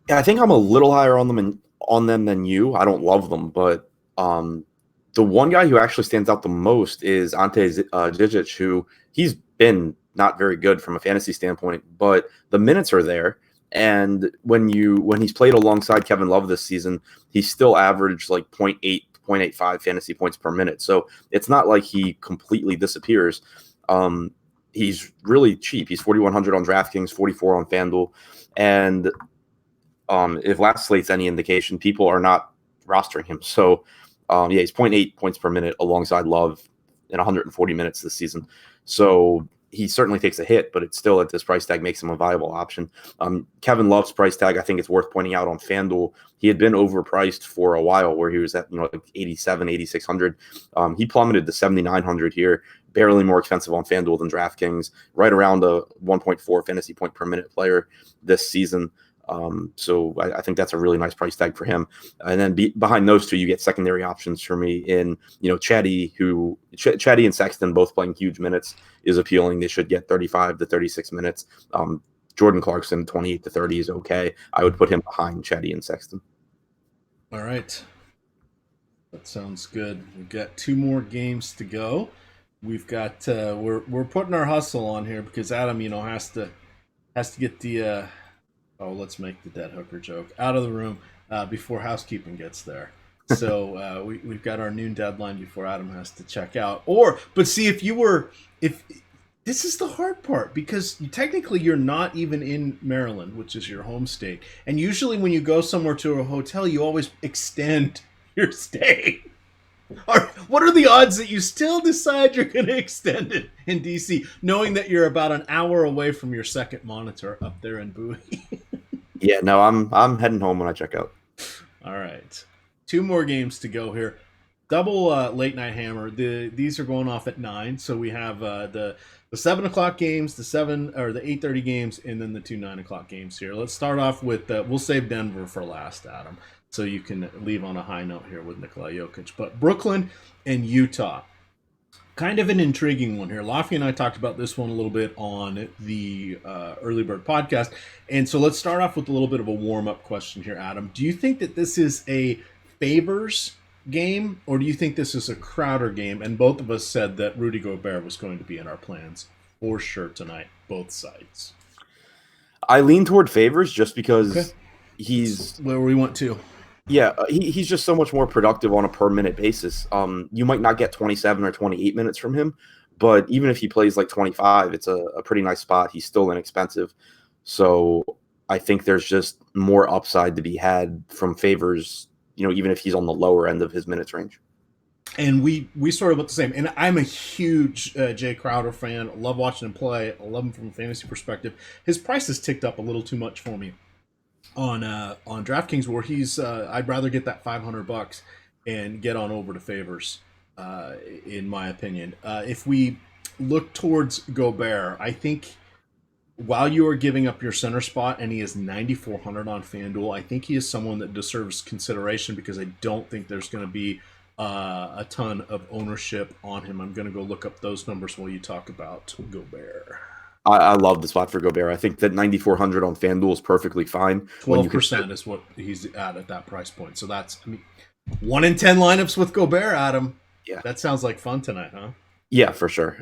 Speaker 2: Yeah, I think I'm a little higher on them than you. I don't love them, but the one guy who actually stands out the most is Ante Zizic, who he's been not very good from a fantasy standpoint, but the minutes are there. And when he's played alongside Kevin Love this season, he's still averaged like 0.85 fantasy points per minute. So it's not like he completely disappears. He's really cheap. He's 4,100 on DraftKings, 44 on FanDuel. And if last slate's any indication, people are not rostering him. So he's 0.8 points per minute alongside Love in 140 minutes this season. So he certainly takes a hit, but it's still at this price tag makes him a viable option. Kevin Love's price tag, I think it's worth pointing out on FanDuel. He had been overpriced for a while where he was at like 87, 8,600. He plummeted to 7,900 here, barely more expensive on FanDuel than DraftKings, right around a 1.4 fantasy point per minute player this season. So I think that's a really nice price tag for him. And then behind those two, you get secondary options for me in, Chetty and Sexton both playing huge minutes is appealing. They should get 35 to 36 minutes. Jordan Clarkson, 28 to 30 is okay. I would put him behind Chetty and Sexton.
Speaker 1: All right. That sounds good. We've got 2 more games to go. We've got, we're putting our hustle on here because Adam, has to get the, let's make the dead hooker joke out of the room before housekeeping gets there. So we've got our noon deadline before Adam has to check out. But see, if this is the hard part, because technically you're not even in Maryland, which is your home state. And usually when you go somewhere to a hotel, you always extend your stay. What are the odds that you still decide you're going to extend it in DC, knowing that you're about an hour away from your second monitor up there in Bowie?
Speaker 2: Yeah, no, I'm heading home when I check out.
Speaker 1: All right. 2 more games to go here. Double late night hammer. These are going off at 9. So we have the 7 o'clock games, the 8:30 games, and then the 2 9 o'clock games here. Let's start off with we'll save Denver for last, Adam, so you can leave on a high note here with Nikola Jokic. But Brooklyn and Utah, kind of an intriguing one here. Lafayette and I talked about this one a little bit on the Early Bird podcast. And so let's start off with a little bit of a warm-up question here, Adam. Do you think that this is a Favors game, or do you think this is a Crowder game? And both of us said that Rudy Gobert was going to be in our plans for sure tonight, both sides.
Speaker 2: I lean toward Favors just because he's
Speaker 1: where we want to.
Speaker 2: Yeah, he's just so much more productive on a per minute basis. You might not get 27 or 28 minutes from him, but even if he plays like 25, it's a pretty nice spot. He's still inexpensive. So I think there's just more upside to be had from Favors, even if he's on the lower end of his minutes range.
Speaker 1: And we sort of about the same. And I'm a huge Jay Crowder fan. I love watching him play. I love him from a fantasy perspective. His price has ticked up a little too much for me on DraftKings, where he's I'd rather get that $500 and get on over to Favors, in my opinion. If we look towards Gobert, I think while you are giving up your center spot, and he is 9,400 on FanDuel, I think he is someone that deserves consideration, because I don't think there's going to be a ton of ownership on him. I'm going to go look up those numbers while you talk about Gobert.
Speaker 2: I love the spot for Gobert. I think that 9,400 on FanDuel is perfectly fine.
Speaker 1: 12% is what he's at that price point. So that's 1 in 10 lineups with Gobert, Adam.
Speaker 2: Yeah.
Speaker 1: That sounds like fun tonight, huh?
Speaker 2: Yeah, for sure.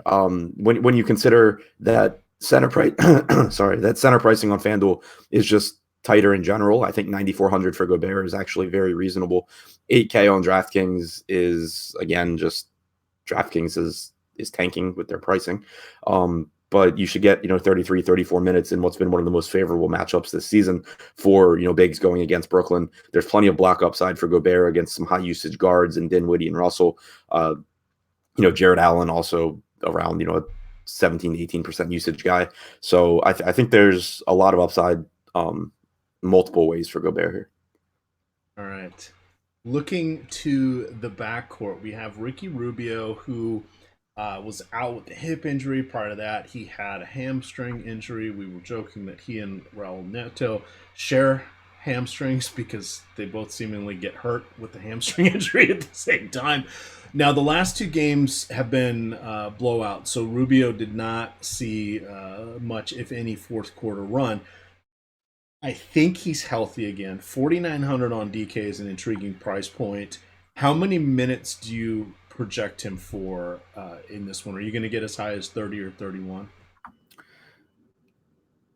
Speaker 2: When you consider that center price, sorry, that center pricing on FanDuel is just tighter in general. I think 9,400 for Gobert is actually very reasonable. 8K on DraftKings is again just DraftKings is tanking with their pricing. But you should get 33, 34 minutes in what's been one of the most favorable matchups this season for bigs going against Brooklyn. There's plenty of block upside for Gobert against some high usage guards and Dinwiddie and Russell. Jared Allen also around, a 17 to 18% usage guy. So I think there's a lot of upside, multiple ways for Gobert here.
Speaker 1: All right. Looking to the backcourt, we have Ricky Rubio, who was out with a hip injury. Prior to that, he had a hamstring injury. We were joking that he and Raul Neto share hamstrings because they both seemingly get hurt with the hamstring injury at the same time. Now, the last two games have been blowouts, so Rubio did not see much, if any, fourth quarter run. I think he's healthy again. 4,900 on DK is an intriguing price point. How many minutes do you project him for in this one? Are you going to get as high as 30 or 31?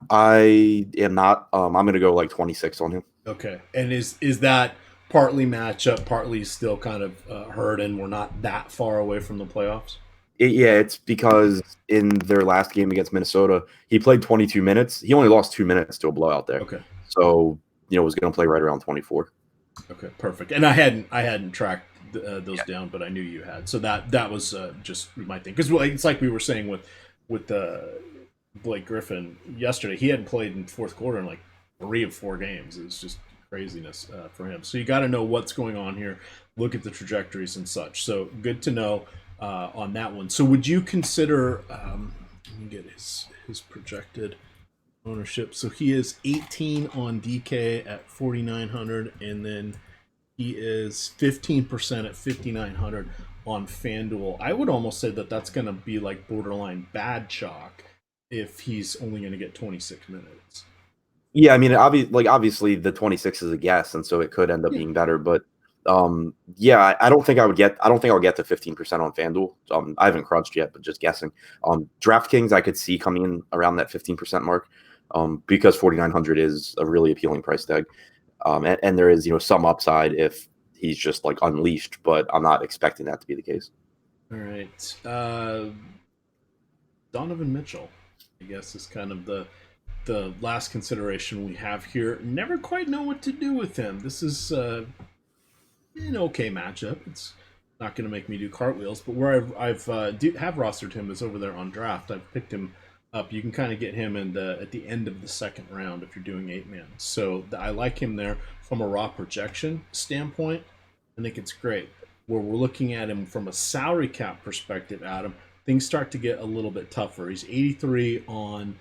Speaker 2: I am not. I'm going to go like 26 on him.
Speaker 1: Okay. And is that partly matchup, partly still kind of hurt, and we're not that far away from the playoffs?
Speaker 2: It's because in their last game against Minnesota, he played 22 minutes. He only lost 2 minutes to a blowout there.
Speaker 1: Okay.
Speaker 2: So, was going to play right around 24.
Speaker 1: Okay, perfect. And I hadn't tracked those down, but I knew you had. So that was just my thing. Because it's like we were saying with Blake Griffin yesterday. He hadn't played in fourth quarter in like 3 of 4 games. It's just craziness for him. So you got to know what's going on here. Look at the trajectories and such. So good to know on that one. So would you consider? Let me get his projected ownership. So he is 18 on DK at 4,900, and then he is 15% at 5,900 on FanDuel. I would almost say that that's going to be like borderline bad chalk if he's only going to get 26 minutes.
Speaker 2: Yeah, I mean, obviously the 26 is a guess, and so it could end up being better. But I don't think I'll get to 15% on FanDuel. I haven't crunched yet, but just guessing. DraftKings I could see coming in around that 15% mark, because 4,900 is a really appealing price tag, and there is some upside if he's just like unleashed, but I'm not expecting that to be the case.
Speaker 1: All right, Donovan Mitchell, I guess, is kind of the last consideration we have here. Never quite know what to do with him. This is an okay matchup. It's not going to make me do cartwheels, but where I've have rostered him is over there on draft. I've picked him up. You can kind of get him at the end of the second round if you're doing 8-man. So I like him there from a raw projection standpoint. I think it's great. Where we're looking at him from a salary cap perspective, Adam, things start to get a little bit tougher. He's 83 on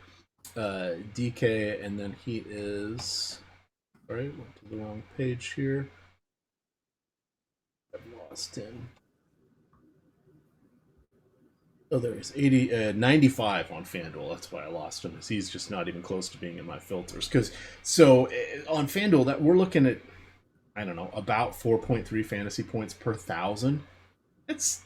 Speaker 1: DK, and then he is went to the wrong page here. I've lost him. Oh, there he is. 95 on FanDuel. That's why I lost him. He's just not even close to being in my filters. On FanDuel, that we're looking at, I don't know, about 4.3 fantasy points per 1,000. It's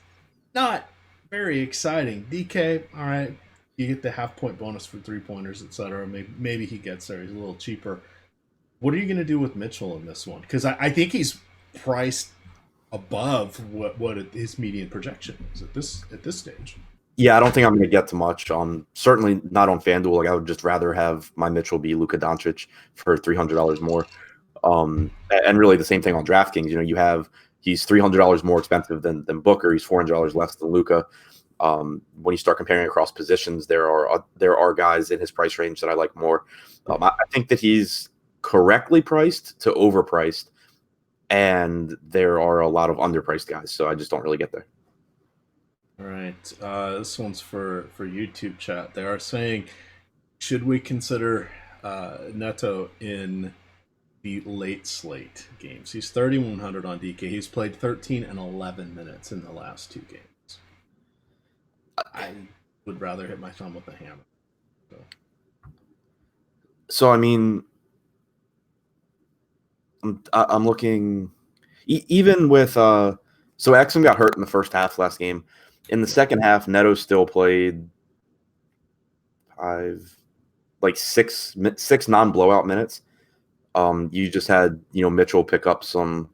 Speaker 1: not very exciting. DK, all right. You get the half-point bonus for 3-pointers, etc. Maybe he gets there. He's a little cheaper. What are you going to do with Mitchell in this one? Because I think he's priced above what his median projection is at this stage.
Speaker 2: Yeah, I don't think I'm going to get to much. Certainly not on FanDuel. Like, I would just rather have my Mitchell be Luka Doncic for $300 more. And really the same thing on DraftKings. He's $300 more expensive than Booker. He's $400 less than Luka. When you start comparing across positions, there are guys in his price range that I like more. I think that he's correctly priced to overpriced, and there are a lot of underpriced guys, so I just don't really get there.
Speaker 1: All right, this one's for YouTube chat. They are saying, should we consider Neto in the late slate games? He's 3,100 on DK. He's played 13 and 11 minutes in the last 2 games. I would rather hit my thumb with a hammer.
Speaker 2: So I mean, I'm looking even with So Exum got hurt in the first half last game. In the second half, Neto still played six non-blowout minutes. You just had Mitchell pick up some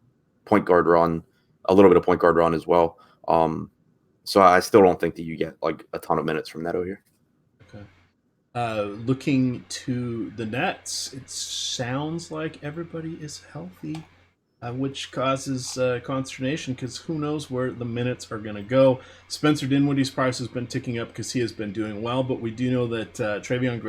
Speaker 2: point guard run, a little bit of point guard run as well. So I still don't think that you get like a ton of minutes from Neto here.
Speaker 1: Okay. Looking to the Nets, it sounds like everybody is healthy, which causes consternation because who knows where the minutes are going to go. Spencer Dinwiddie's price has been ticking up because he has been doing well, but we do know that Travion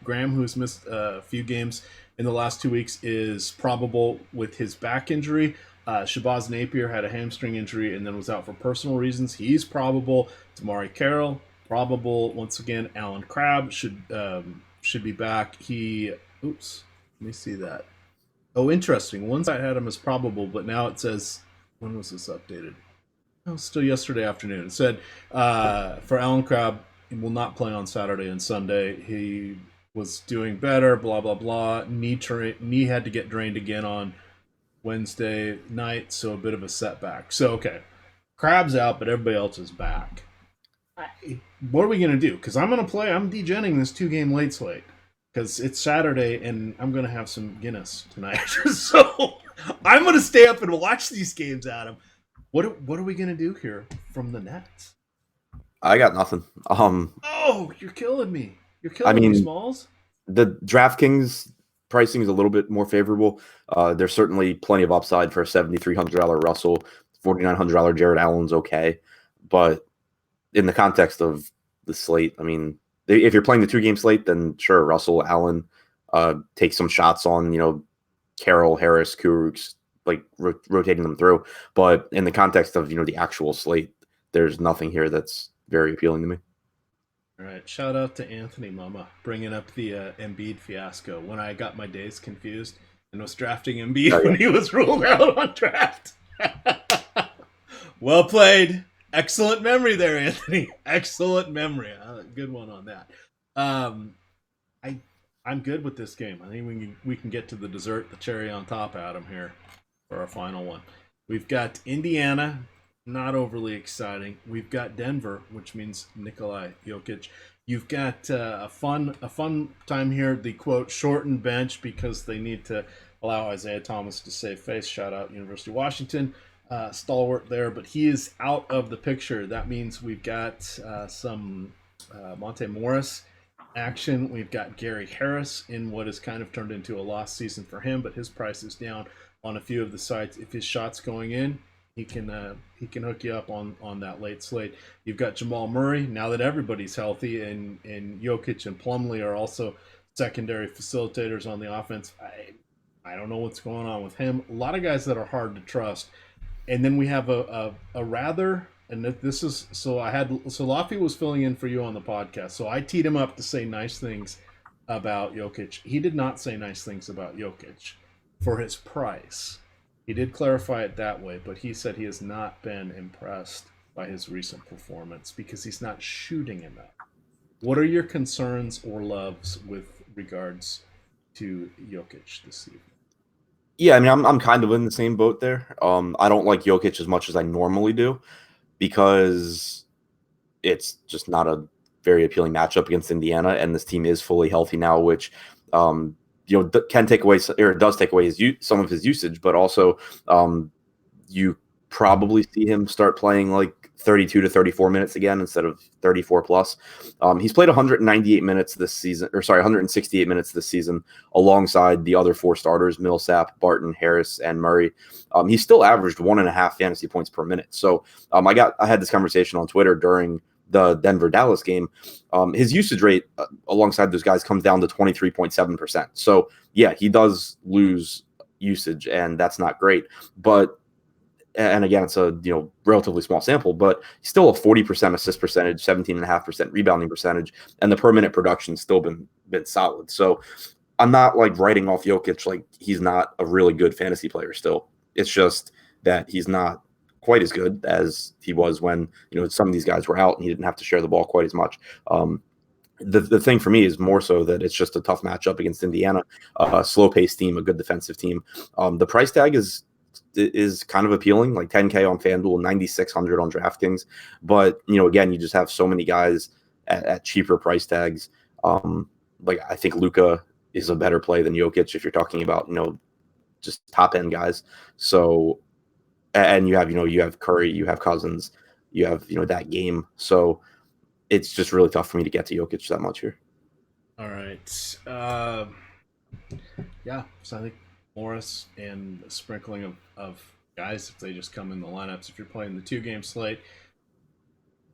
Speaker 1: Graham, who's missed a few games in the last 2 weeks, is probable with his back injury. Shabazz Napier had a hamstring injury and then was out for personal reasons. He's probable. Damari Carroll, probable. Once again, Alan Crabb should be back. Let me see that. Oh, interesting. One side had him as probable, but now it says, when was this updated? Oh, still yesterday afternoon. It said for Alan Crabb, he will not play on Saturday and Sunday. He was doing better, blah, blah, blah. Knee had to get drained again on Wednesday night, so a bit of a setback. So, okay, Crabb's out, but everybody else is back. What are we going to do? Because I'm degenning this 2-game late slate. Because it's Saturday and I'm going to have some Guinness tonight. So I'm going to stay up and watch these games, Adam. What are we going to do here from the Nets?
Speaker 2: I got nothing.
Speaker 1: Oh, you're killing me. You're killing me, Smalls.
Speaker 2: The DraftKings pricing is a little bit more favorable. There's certainly plenty of upside for a $7,300 Russell. $4,900 Jared Allen's okay. But in the context of the slate, I mean, if you're playing the 2-game slate, then sure, Russell, Allen, take some shots on, Carroll, Harris, Kurucs, like rotating them through. But in the context of, the actual slate, there's nothing here that's very appealing to me.
Speaker 1: All right. Shout out to Anthony Mama bringing up the Embiid fiasco when I got my days confused and was drafting Embiid when he was ruled out on draft. Well played. Excellent memory there, Anthony. Excellent memory. Good one on that. I'm good with this game. I think we can get to the dessert, the cherry on top, Adam, here for our final one. We've got Indiana, not overly exciting. We've got Denver, which means Nikola Jokic. You've got a fun time here. The quote shortened bench because they need to allow Isaiah Thomas to save face. Shout out University of Washington. Stalwart there, but he is out of the picture. That means we've got some Monte Morris action. We've got Gary Harris in what has kind of turned into a lost season for him, but his price is down on a few of the sites. If his shot's going in, he can hook you up on that late slate. You've got Jamal Murray now that everybody's healthy, and Jokic and Plumlee are also secondary facilitators on the offense. I don't know what's going on with him. A lot of guys that are hard to trust. And then we have a rather, and this is, so Laffy was filling in for you on the podcast. So I teed him up to say nice things about Jokic. He did not say nice things about Jokic for his price. He did clarify it that way, but he said he has not been impressed by his recent performance because he's not shooting enough. What are your concerns or loves with regards to Jokic this evening?
Speaker 2: Yeah, I mean, I'm kind of in the same boat there. I don't like Jokic as much as I normally do because it's just not a very appealing matchup against Indiana, and this team is fully healthy now, which can take away, or does take away some of his usage, but also you probably see him start playing like 32 to 34 minutes again instead of 34 plus. He's played 168 minutes this season, 168 minutes this season alongside the other 4 starters, Millsap, Barton, Harris, and Murray. He's still averaged 1.5 fantasy points per minute. So I had this conversation on Twitter during the Denver-Dallas game. His usage rate alongside those guys comes down to 23.7%. So yeah, he does lose usage, and that's not great. And again, it's a relatively small sample, but still a 40% assist percentage, 17.5% rebounding percentage, and the per minute production's still been solid. So I'm not like writing off Jokic like he's not a really good fantasy player still. It's just that he's not quite as good as he was when some of these guys were out and he didn't have to share the ball quite as much. The thing for me is more so that it's just a tough matchup against Indiana, a slow-paced team, a good defensive team. The price tag is is kind of appealing, like 10K on FanDuel, 9,600 on DraftKings. But, again, you just have so many guys at cheaper price tags. Like I think Luka is a better play than Jokic if you're talking about, just top end guys. So, and you have Curry, you have Cousins, you have, that game. So it's just really tough for me to get to Jokic that much here.
Speaker 1: All right. Yeah. So I think Morris and a sprinkling of guys, if they just come in the lineups, if you're playing the 2-game slate,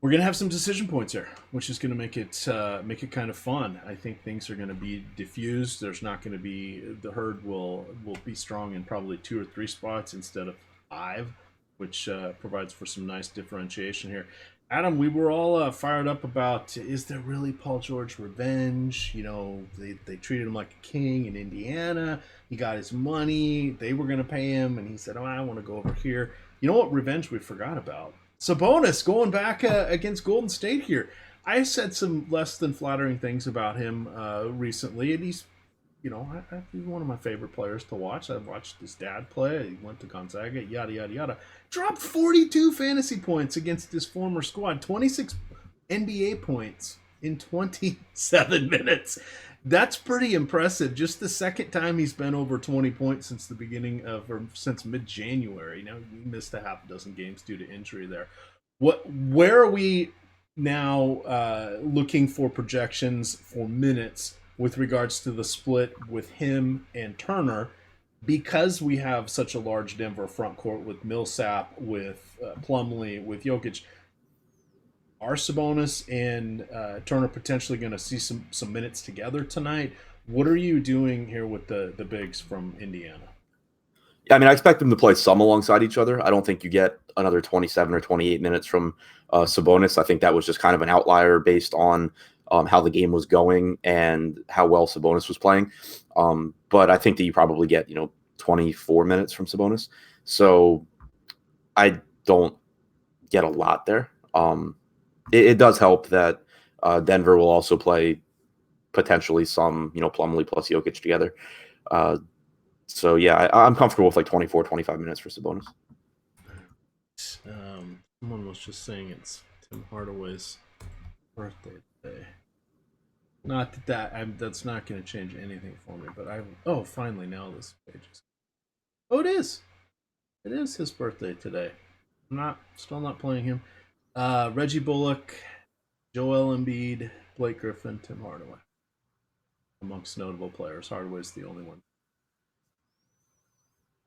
Speaker 1: we're gonna have some decision points here, which is gonna make it kind of fun. I think things are gonna be diffused. There's not gonna be the herd will be strong in probably 2 or 3 spots instead of 5, which provides for some nice differentiation here. Adam, we were all fired up about, is there really Paul George revenge? They treated him like a king in Indiana. He got his money. They were going to pay him, and he said, I want to go over here. You know what revenge we forgot about? Sabonis going back against Golden State here. I said some less than flattering things about him recently, and he's one of my favorite players to watch. I've watched his dad play. He went to Gonzaga, yada, yada, yada. Dropped 42 fantasy points against his former squad. 26 NBA points in 27 minutes. That's pretty impressive. Just the second time he's been over 20 points since the beginning of, or since mid-January. He missed a half dozen games due to injury there. Where are we now looking for projections for minutes with regards to the split with him and Turner, because we have such a large Denver front court with Millsap, with Plumlee, with Jokic? Are Sabonis and Turner potentially going to see some minutes together tonight? What are you doing here with the bigs from Indiana?
Speaker 2: Yeah, I expect them to play some alongside each other. I don't think you get another 27 or 28 minutes from Sabonis. I think that was just kind of an outlier based on how the game was going and how well Sabonis was playing. But I think that you probably get, 24 minutes from Sabonis. So I don't get a lot there. It does help that Denver will also play potentially some, Plumlee plus Jokic together. So, yeah, I'm comfortable with like 24, 25 minutes for Sabonis.
Speaker 1: Someone was just saying it's Tim Hardaway's birthday today. Not that's not going to change anything for me, but finally now this page is. Oh, it is. It is his birthday today. I'm still not playing him. Reggie Bullock, Joel Embiid, Blake Griffin, Tim Hardaway. Amongst notable players, Hardaway's the only one.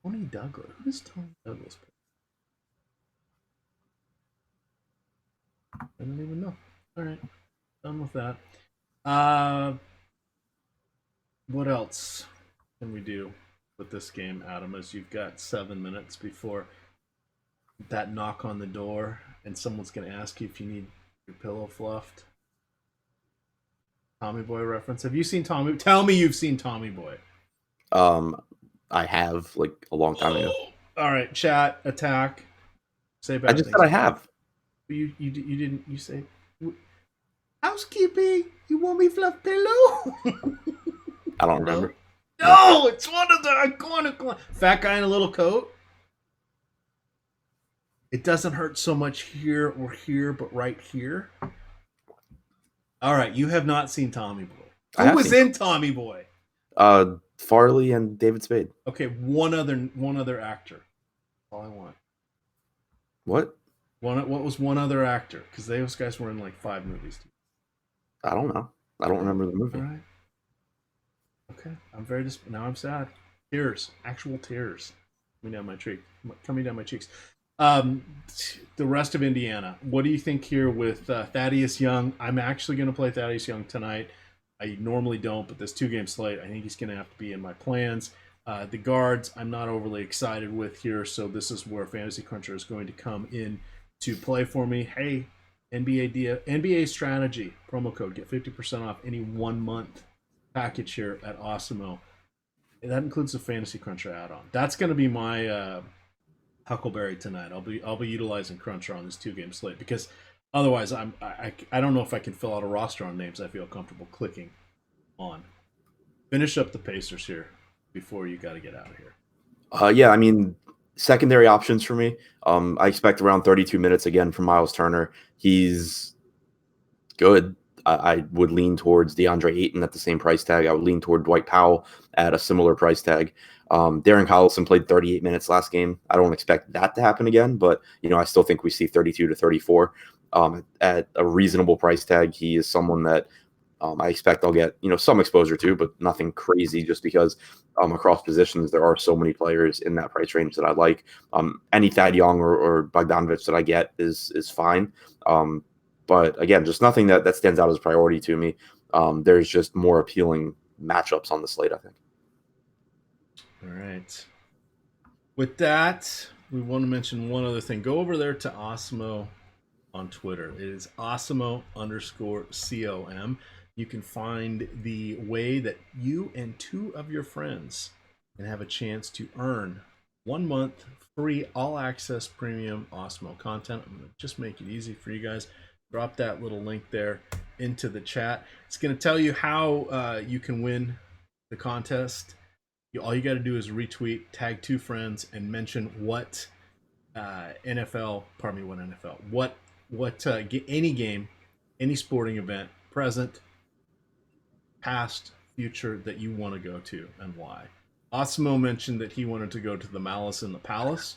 Speaker 1: Tony Douglas. Who is Tony Douglas? I don't even know. All right, done with that. What else can we do with this game, Adam? As you've got 7 minutes before that knock on the door, and someone's going to ask you if you need your pillow fluffed. Tommy Boy reference. Have you seen Tommy? Tell me you've seen Tommy Boy.
Speaker 2: I have, like, a long time ago.
Speaker 1: All right, chat, attack. Say bad
Speaker 2: I just said I have.
Speaker 1: You didn't. You say housekeeping. You want me fluff pillow?
Speaker 2: I don't remember.
Speaker 1: No, it's one of the iconic fat guy in a little coat. It doesn't hurt so much here or here, but right here. All right, you have not seen Tommy Boy. Who was in Tommy Boy?
Speaker 2: Farley and David Spade.
Speaker 1: Okay, one other actor. All I want.
Speaker 2: What?
Speaker 1: What was one other actor? Because those guys were in like 5 movies.
Speaker 2: I don't know. I don't remember the movie.
Speaker 1: All right. Okay, I'm now I'm sad. Tears, actual tears, coming down my cheeks. The rest of Indiana. What do you think here with Thaddeus Young? I'm actually going to play Thaddeus Young tonight. I normally don't, but this 2-game slate, I think he's going to have to be in my plans. The guards, I'm not overly excited with here, so this is where Fantasy Cruncher is going to come in to play for me. Hey, NBA strategy promo code, get 50% off any 1 month package here at Awesemo. And that includes the Fantasy Cruncher add-on. That's going to be my Huckleberry tonight. I'll be utilizing Cruncher on this 2-game slate because otherwise I don't know if I can fill out a roster on names I feel comfortable clicking on. Finish up the Pacers here before you got to get out of here.
Speaker 2: Yeah, I mean, secondary options for me. I expect around 32 minutes again from Miles Turner. He's good. I would lean towards DeAndre Eaton at the same price tag. I would lean toward Dwight Powell at a similar price tag. Darren Collison played 38 minutes last game. I don't expect that to happen again, but I still think we see 32 to 34 at a reasonable price tag. He is someone that I expect I'll get some exposure to, but nothing crazy, just because across positions there are so many players in that price range that I like. Any Thad Young or Bogdanovich that I get is fine. But again, just nothing that stands out as a priority to me. There's just more appealing matchups on the slate, I think.
Speaker 1: All right. With that, we want to mention one other thing. Go over there to Osmo on Twitter. It is Osmo_COM. You can find the way that you and 2 of your friends can have a chance to earn 1 month free all access premium Osmo content. I'm going to just make it easy for you guys. Drop that little link there into the chat. It's going to tell you how you can win the contest. All you got to do is retweet, tag 2 friends, and mention what any game, any sporting event, present, past, future, that you want to go to and why. Osmo mentioned that he wanted to go to the Malice in the Palace,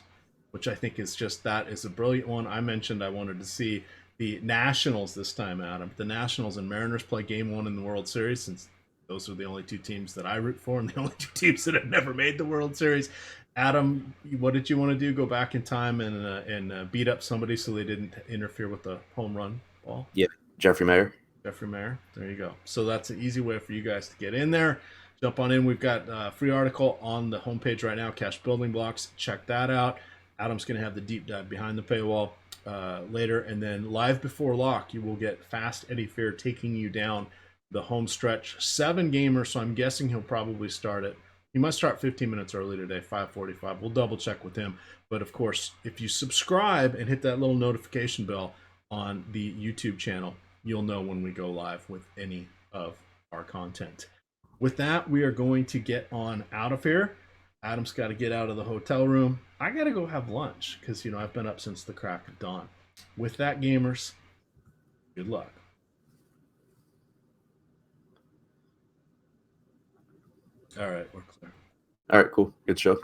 Speaker 1: which I think is a brilliant one. I mentioned I wanted to see the Nationals this time, Adam. The Nationals and Mariners play Game 1 in the World Series, since those are the only 2 teams that I root for and the only 2 teams that have never made the World Series. Adam, what did you want to do? Go back in time and beat up somebody so they didn't interfere with the home run ball?
Speaker 2: Yeah, Jeffrey Mayer.
Speaker 1: There you go. So that's an easy way for you guys to get in there. Jump on in. We've got a free article on the homepage right now, Cash Building Blocks. Check that out. Adam's going to have the deep dive behind the paywall later. And then live before lock, you will get Fast Eddie Fair taking you down the home stretch. 7 gamers, so I'm guessing he'll probably start it. He must start 15 minutes early today, 5:45. We'll double check with him. But of course, if you subscribe and hit that little notification bell on the YouTube channel, you'll know when we go live with any of our content. With that, we are going to get on out of here. Adam's got to get out of the hotel room. I got to go have lunch because, I've been up since the crack of dawn. With that, gamers, good luck. All right, we're clear.
Speaker 2: All right, cool. Good show.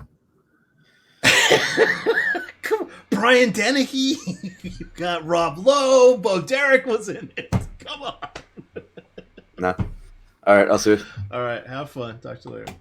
Speaker 1: Brian Dennehy, you got Rob Lowe, Bo Derek was in it. Come on.
Speaker 2: Nah. All right, I'll see you.
Speaker 1: All right, have fun. Talk to you later.